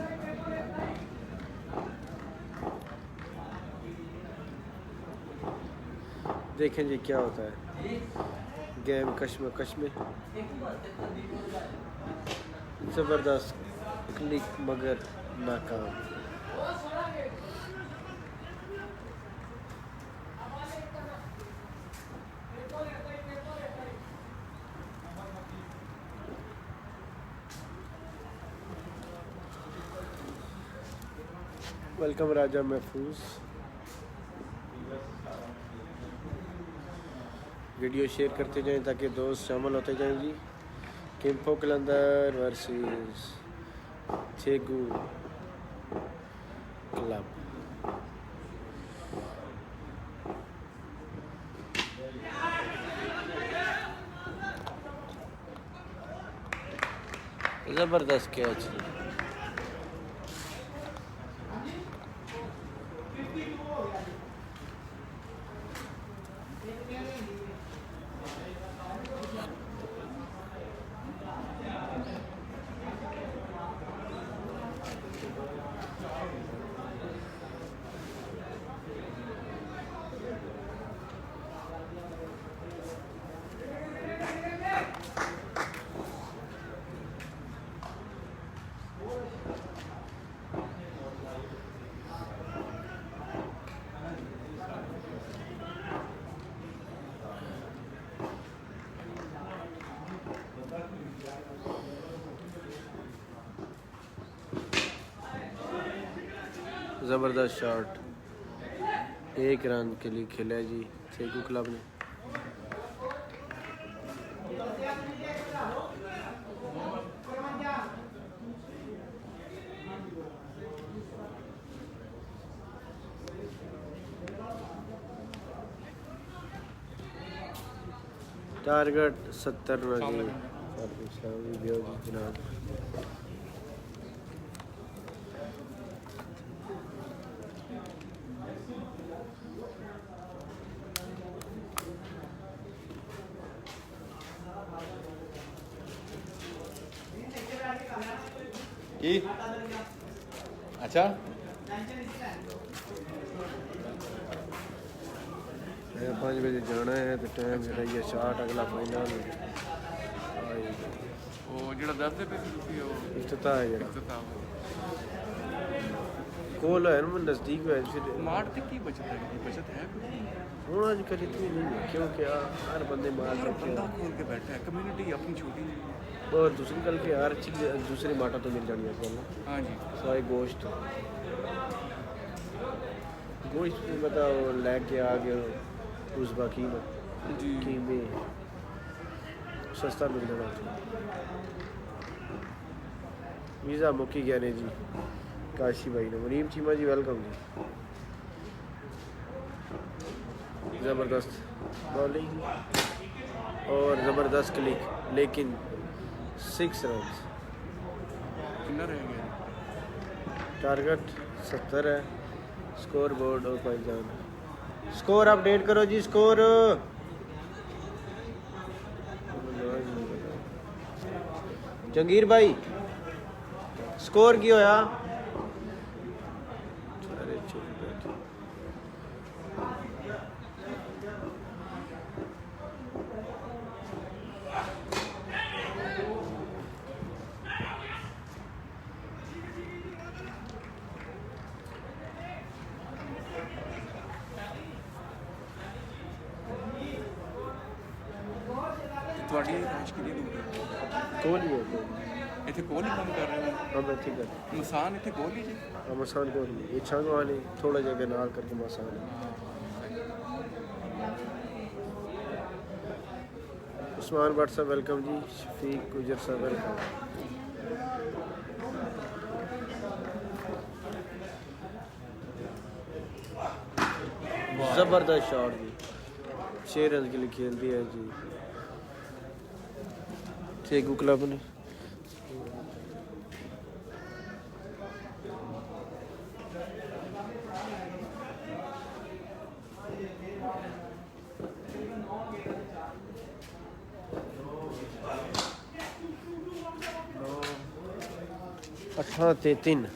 देखें जी क्या होता है गेम कश्मकश में। ज़बरदस्त क्लिक मगर नाकाम। वेलकम राजा महफूज। वीडियो शेयर करते जाएं ताकि दोस्त शामिल होते जाएं जी। किम्पो कलंदर वर्सेस चेगू क्लब। ज़बरदस्त कैच। ज़बरदस्त शॉट, 1 रन के लिए खेला है जी चेगू क्लब ने। टारगेट 70 रन जनाब। की अच्छा 5 बजे जाना है तो टाइम जरा ये 60 अगला फाइनल वो ਜਿਹੜਾ ਦੱਸਦੇ ਪਏ ਸੀ ਤੁਸੀਂ ਉਹ इफ्तिताह है जरा ਇਫਤਤਾਹ कोल है ना नज़दीक है फिर ਮਾਰਟ ਤੇ ਕੀ ਬਚਤ ਹੈ ਬਚਤ ਹੈ ਕੋਈ हूँ अजकल इतनी नहीं है क्योंकि हर बंदे मार हर रखे बंदा हैं। खोल के बैठा है कम्युनिटी अपनी छोटी है और दूसरी गल के हर चीज़ दूसरी माटा तो मिल जानी है हाँ जी सारे गोश्त भी बताओ लेके आ गए उस बाकी में जी कीमे सस्ता मिल जाना वीज़ा मुक्की गया ने जी काशी भाई ने। मुनीम चीमा जी वेलकम जी। ज़बरदस्त बॉलिंग और ज़बरदस्त क्लिक लेकिन 6 रन। कितना रह गया टारगेट 70 है। स्कोर बोर्ड और भाईजान स्कोर अपडेट करो जी। स्कोर जंगीर भाई स्कोर की होया? अरे चुप बैठो। ਤੁਹਾਡੀ ਰਾਸ਼ ਕਿੰਨੀ ਦੂਰ ਹੈ ਕੋਲ ही है कोल। ਇੱਥੇ ਕੋਲ ਹੀ ਕੰਮ ਕਰ ਰਹੇ ਹੋ हाँ मैं ठीक है ਮਸਾਨ ਇੱਥੇ ਕੋਲ ਹੀ ਜੀ हाँ मसान कोल ही ये छंग वाले थोड़ा जगह नाल करके मसान है। उस्मान भट्ट साहब वेलकम जी। शफीक गुजर साहब वेलकम। ज़बरदस्त शॉट जी 6 रन के लिए खेल दिया है जी चेगू क्लब ने। अठां ते 3 1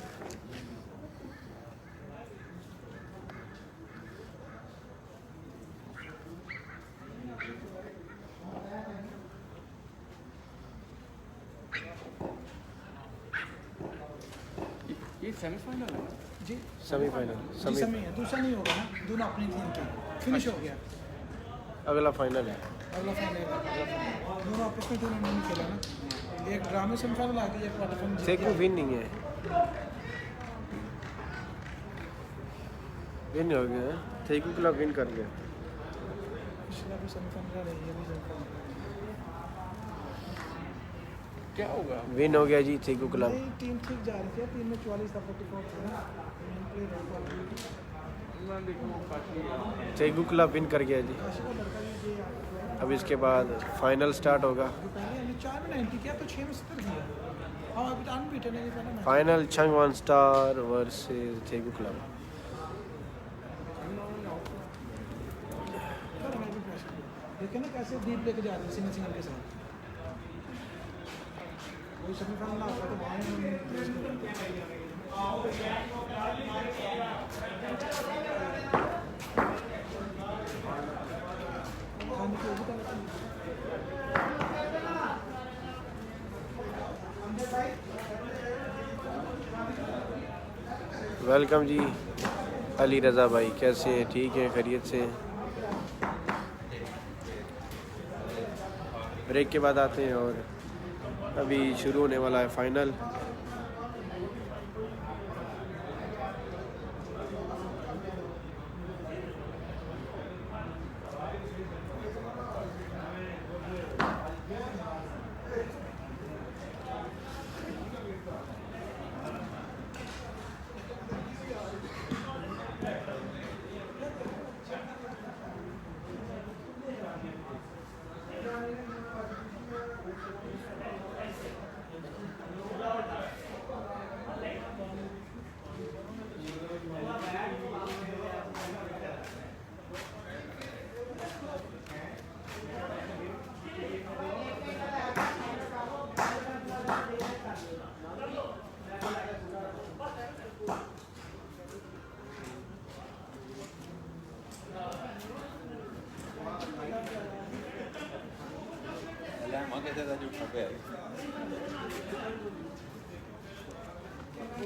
ये सेमीफाइनल है जी सेमीफाइनल जी सेमी है, दूसरा नहीं होगा ना, दोनों अपनी टीम के फिनिश हो गया। अगला फाइनल है। अगला फाइनल दोनों आपस में टूर्नामेंट नहीं खेला ना, एक ड्रामे सेमीफाइनल आ गई, एक क्वार्टर फाइनल जीत सेकू गया। विन नहीं है, विन हो गया है, सेकू क्लब विन कर गया। पिछला भी सेमीफाइनल रही है, अभी सेमीफाइनल क्या होगा विन हो गया जी सेकू क्लब। नहीं, टीम ठीक जा रही थी, टीम में 44 था 44 था ना, मेन प्लेयर मैं देखो काफी सेकू क्लब विन कर गया जी। काशी का लड़का भी ये अब इसके बाद फाइनल स्टार्ट होगा। जो पहले हमने 4 में 90 किया तो 6 में 70 दिया। हाँ अभी तो अनबीटन है ये पहला match. Final Changwon star versus सेकू क्लब। देखिए ना कैसे डीप लेके जा रहे हैं सिंगल सिंगल के साथ। कोई सेमीफाइनल ना होता तो वहाँ वेलकम जी अली रज़ा भाई, कैसे हैं? ठीक हैं, खैरियत से हैं? ब्रेक के बाद आते हैं और अभी शुरू होने वाला है फाइनल।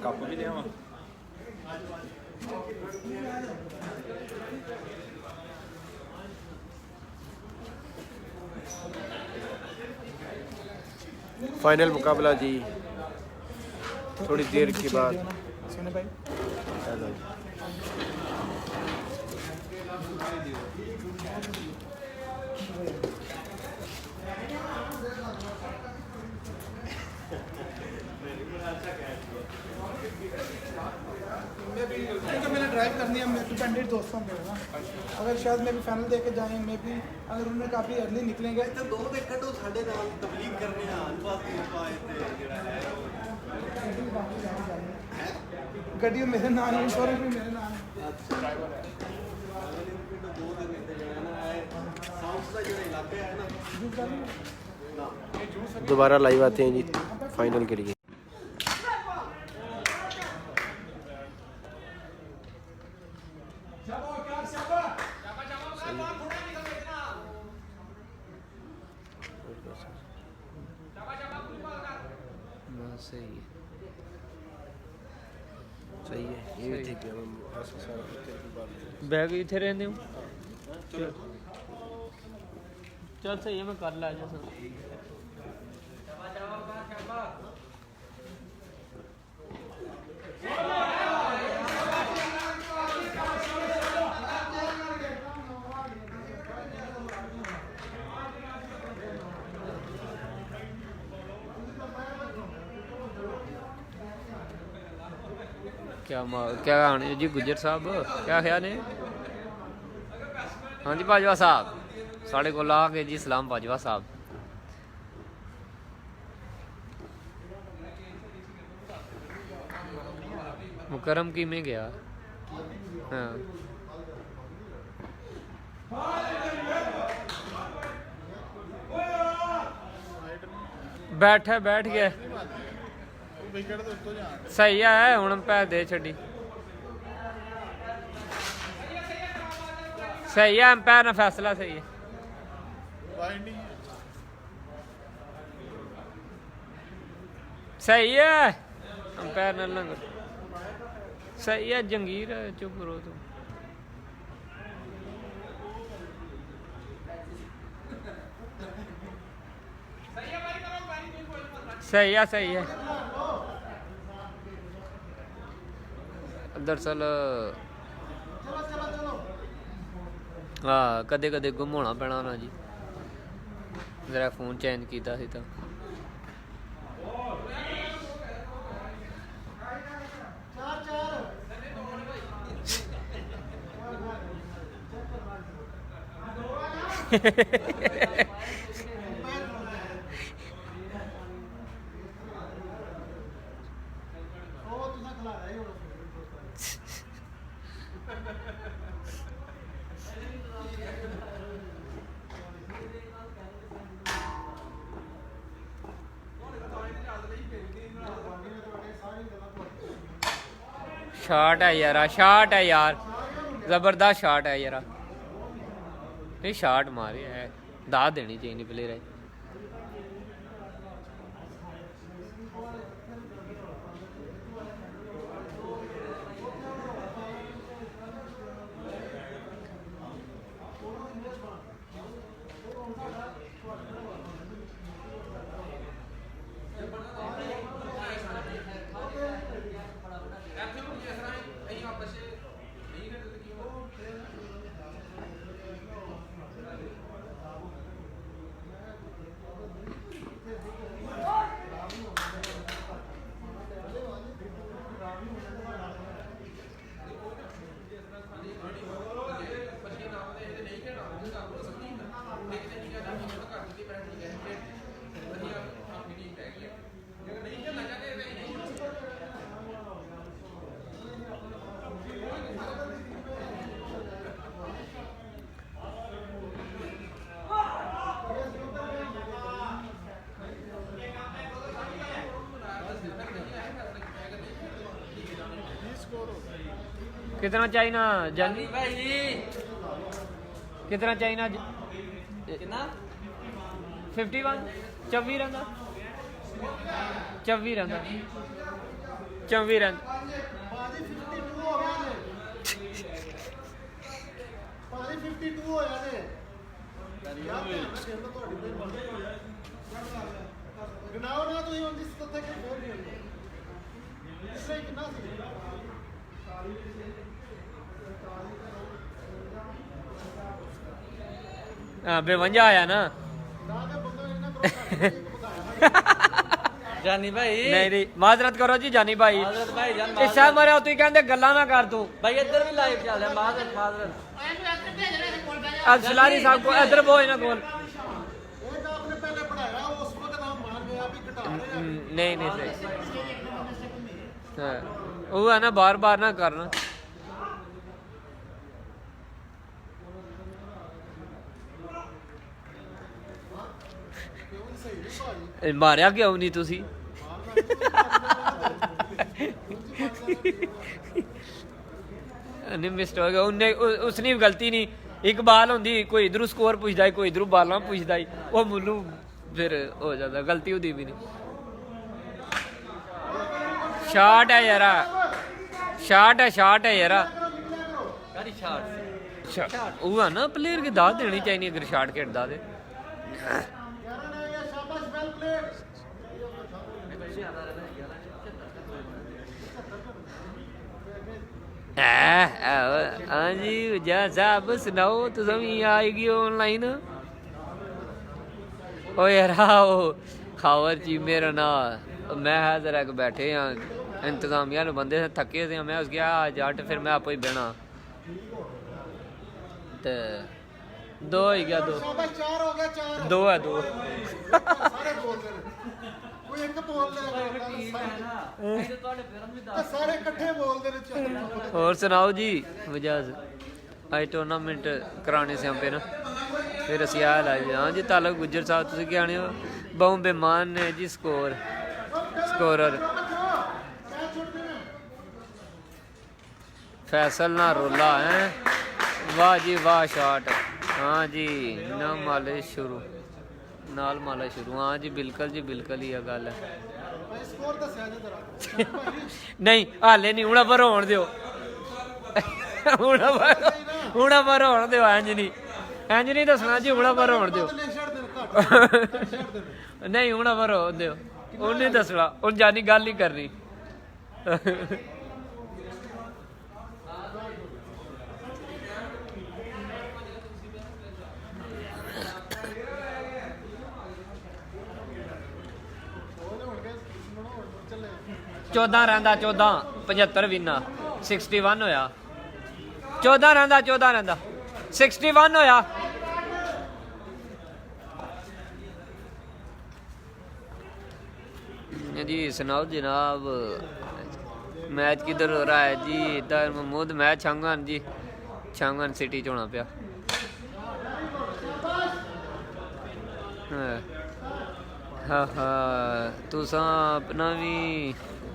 ਕੱਪ ਵੀ ਲਿਆਵਾਂ फाइनल मुकाबला जी थोड़ी देर के बाद। सोने भाई हेलो जी। क्योंकि मैंने ड्राइव करनी है, मैं डिपेंडेंट दोस्तों पे है ना, अगर शायद मैं भी फाइनल दे के जाएँ, मैं भी अगर उन्होंने काफ़ी अर्ली निकलेंगे ਤੇ ਦੋ ਦੇ ਕੱਢੋ ਸਾਡੇ ਨਾਲ ਤਬਲੀਗ ਕਰਨੇ ਆ ਅਨਪਾਸ ਦੀ ਪਾਏ ਤੇ ਜਿਹੜਾ ਹੈ ਗੱਡੀ ਮੇਰੇ ਨਾਲ ਹੀ, ਇੰਸ਼ੋਰੈਂਸ ਵੀ ਮੇਰੇ ਨਾਲ ड्राइवर है ਦੋ ਦੇ ਦਿੱਤੇ ਜਾਣਾ ਨਾ ਹੈ ਸਾਊਥ ਦਾ ਜਿਹੜਾ ਇਲਾਕਾ ਹੈ ਨਾ दोबारा लाइव आते हैं जी फाइनल के लिए। सही है सही है, ये भी ठीक है। बैग इतने रहने हो चल सही है मैं कर ला जा क्या आने जी गुज्जर साहब क्या ख्याल है? हाँ जी बाजवा साहब साढ़े को ला के जी सलाम बाजवा साहब। मुकरम की में गया हाँ बैठ गया सही है हूँ पै दे छी सही है अंपायर ने फैसला सही है सही है अंपायर ने लंग सही है जंगीर है, चुप करो तुम। सही है सही है। दरअसल हाँ कदे कदे गुम होना पैना ना जी, जरा फोन चेंज किया सी तो शॉट है यार, शॉट है यार, जबरदस्त शॉट है यार। नहीं शॉट मारे है, दाद देनी चाहिए प्लेयर है। कितना चाहिए ना जानी कितना चाहिए ना कितना 51 24 रन 24 रन 24 रन ਗਨਾਓ ਨਾ ਤੁਸੀਂ ਹੁਣ ਜਿਸ ਤੱਕ ਕਿ ਫੇਰ ਨਹੀਂ ਹੁੰਦੀ ਇਸ ਲਈ ਕਿੰਨਾ ਸੀ हाँ 52 आया ना जानी भाई नहीं नहीं माजरत करो जी जानी भाई माजरत भाई जान इस साल मरे तू कहते गल्ला ना कर तू भाई इधर भी लाइव चल रहा है माजरत माजरत अब सलारी साहब को इधर वो है ना गोल ਇਹ ਤਾਂ ਆਪਨੇ ਪਹਿਲੇ ਪੜਾਇਆ ਉਸ ਵਕਤ ਆਪ ਮਾਨ ਗਿਆ ਵੀ ਘਟਾ ਰਹੇ नहीं नहीं सही हाँ वो है ना बार बार ना करना मारिया क्यों नहीं तुसी नहीं मिस्टेक उन्हें उसने भी गलती नहीं एक बाल होंगी कोई इधरों स्कोर पुछदा कोई इधरों बालां पुछदा वो मुल्लू फिर हो जाता गलती होती भी नहीं शॉट है यारा शॉट है यारा गाड़ी शॉट वो है ना प्लेयर की दाद देनी चाहिए अगर शॉट खेलता तो शाबाश वेल प्लेड हाँ जी जा साहब सुनाओ तो सभी आएगी ऑनलाइन ओ यार ओ खावर जी मेरा ना मैं है जरा बैठे हैं इंतजामिया ने बंदे थके थे मैं उसके जट फिर मैं आप ही बहना ते दो ही गया दो शाबाश चार हो गया चार दो है दो ਸਾਰੇ ਬੋਲਦੇ ਨੇ ਕੋਈ ਇੱਕ ਬੋਲਦਾ ਹੈ ਸਾਰੇ ਇਕੱਠੇ ਬੋਲਦੇ ਨੇ ਚਾਰ और सुनाओ जी वजाज आज टूर्नामेंट कराने से पे ना फिर असी आ लाई हाँ जी तालक गुज्जर साहब तुम क्या आने हो बहु बेमान ने जी स्कोरर फैसल ना रोला है वाह जी वाह शॉट हाँ जी नाल माले शुरू हाँ जी बिल्कुल ही गल है ਭਾਈ ਸਕੋਰ ਦੱਸਿਆ ਜੀ ਜਰਾ ਨਹੀਂ ਹਾਲੇ ਨਹੀਂ, ਹੁਣ ਪਰ ਹੋਣ ਦਿਓ, ਹੁਣ ਪਰ ਹੋਣ ਦਿਓ, ਇੰਜ ਨਹੀਂ ਦੱਸਣਾ ਜੀ, ਹੁਣ ਪਰ ਹੋਣ ਦਿਓ। ਲਿਖ ਛੱਡ ਦੇ ਘੱਟ ਛੱਡ ਦੇ ਨਹੀਂ ਹੁਣ ਪਰ ਹੋਣ ਦਿਓ, ਉਹ ਨਹੀਂ ਦੱਸਣਾ, ਹੁਣ ਜਾਨੀ ਗੱਲ ਹੀ ਕਰਨੀ। ਚੱਲੇ 14 ਰਹਿੰਦਾ, 14 75 ਵਿਨਾ 61 ਹੋਇਆ, 14 ਰਹਿੰਦਾ 61 ਹੋਇਆ। जी सुनाओ जनाब, मैच किधर हो रहा है जी? इधर महमूद मैच छांगन जी, छांगन सिटी च होना पिया। हाँ हाँ तुसां अपना भी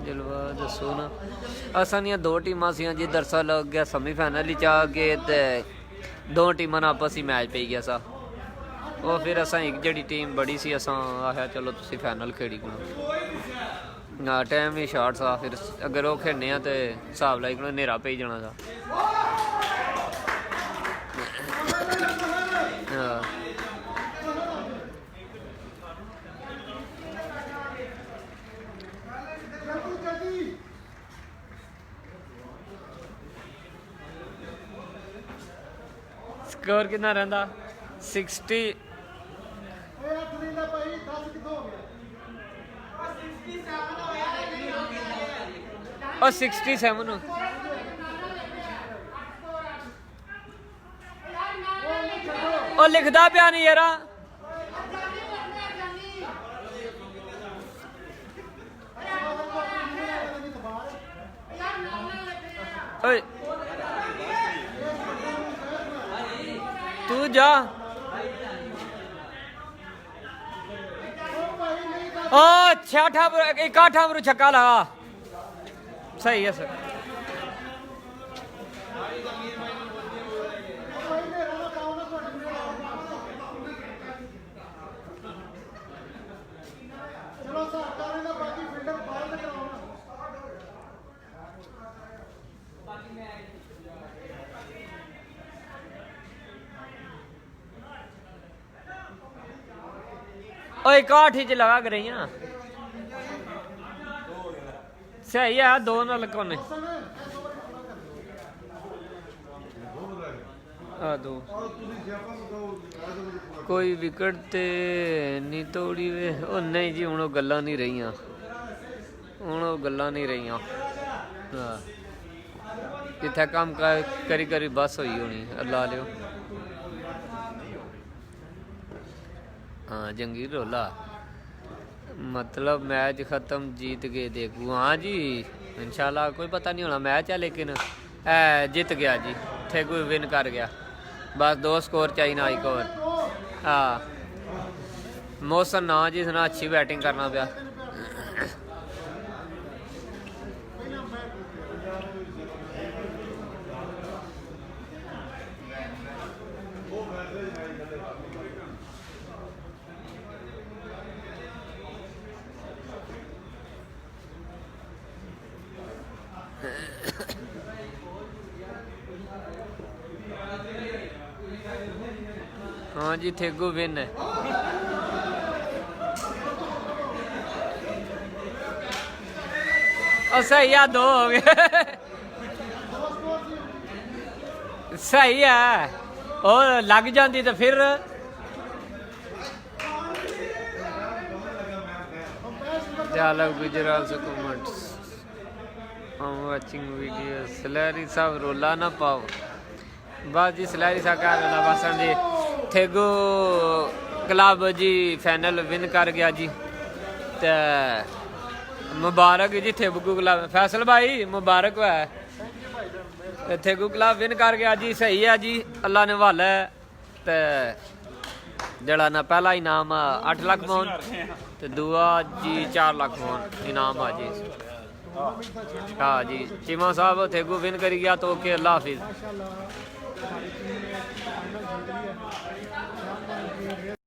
जलवा दसो ना। असां दियां 2 टीमां सी जी, दरअसल अग्गें सेमीफाइनल च आ गए ते 2 टीमां नाल आपस ही मैच पेई गया सा। ਉਹ ਫਿਰ ਅਸਾਂ ਇੱਕ ਜਿਹੜੀ ਟੀਮ ਬੜੀ ਸੀ, ਅਸਾਂ ਆਖਿਆ ਚਲੋ ਤੁਸੀਂ ਫਾਈਨਲ ਖੇਡੀ ਕੋਲ ਨਾ, ਟਾਈਮ ਵੀ ਸ਼ਾਰਟ ਸਾ, ਫਿਰ ਅਗਰ ਉਹ ਖੇਡਨੇ ਆ ਤੇ ਹਿਸਾਬ ਲਾਈ ਕੋਲ ਹਨੇਰਾ ਪਈ ਜਾਣਾ ਦਾ। ਹਾਂ ਸਕੋਰ ਕਿੰਨਾ ਰਹਿੰਦਾ? 60 ਇਹ ਅੱਠ ਨਹੀਂ ਲੈ ਭਾਈ 10 ਕਿੱਥੋਂ ਹੋ ਗਿਆ? और 67 और लिखदा पिया नहीं यार। ओए तू जा, ओ 61 छक्का लगा, सही है सर। ਚਲੋ ਸਰਕਾਰ ਨੇ ਬਾਕੀ ਫੀਲਡਰ ਬਾਹਰ ਤੇ ਕਰਾਉਣਾ। ओए 61 च लगा कर रही हैं, सही है। 2 नाल कोने दो कोई विकेट ते नहीं तोड़ी वे। ओ नहीं जी हुण गल्लां नहीं रहियां, हुण गल्लां नहीं रहियां। हाँ जिथे काम करी करी बस होई होनी, ला लियो। हाँ जंगीर रोला मतलब मैच ख़त्म, जीत गए देखो। हाँ जी इंशाल्लाह, कोई पता नहीं होना मैच है, लेकिन जीत गया जी, ठेगू विन कर गया। बस 2 स्कोर चाहिए ना, एक और। हाँ मौसम ना जी सुना, अच्छी बैटिंग करना पाया। हाँ जी ठेगू विन है। सही है, 2 हो गए। सही है, और लग जाती तो फिर गुजराल से कमेंट्स वाचिंग वीडियो। सलैरी साहब रोला ना पाओ, बस जी सलैरी साहब का रोला बस जी। ठेगू क्लब जी फाइनल विन कर गया जी, ते मुबारक जी ठेगू क्लब। फैसल भाई मुबारक है, ठेगू क्लब विन कर गया जी, सही है जी, अल्लाह ने वाला है। ते जड़ा ना पहला इनाम 8 लाख मोहन, ते दूआ जी 4 लाख मोहन इनाम आ जी। हाँ जी चीमा साहब ठेगू विन करी गया, तो ओके अल्लाह हाफिज़।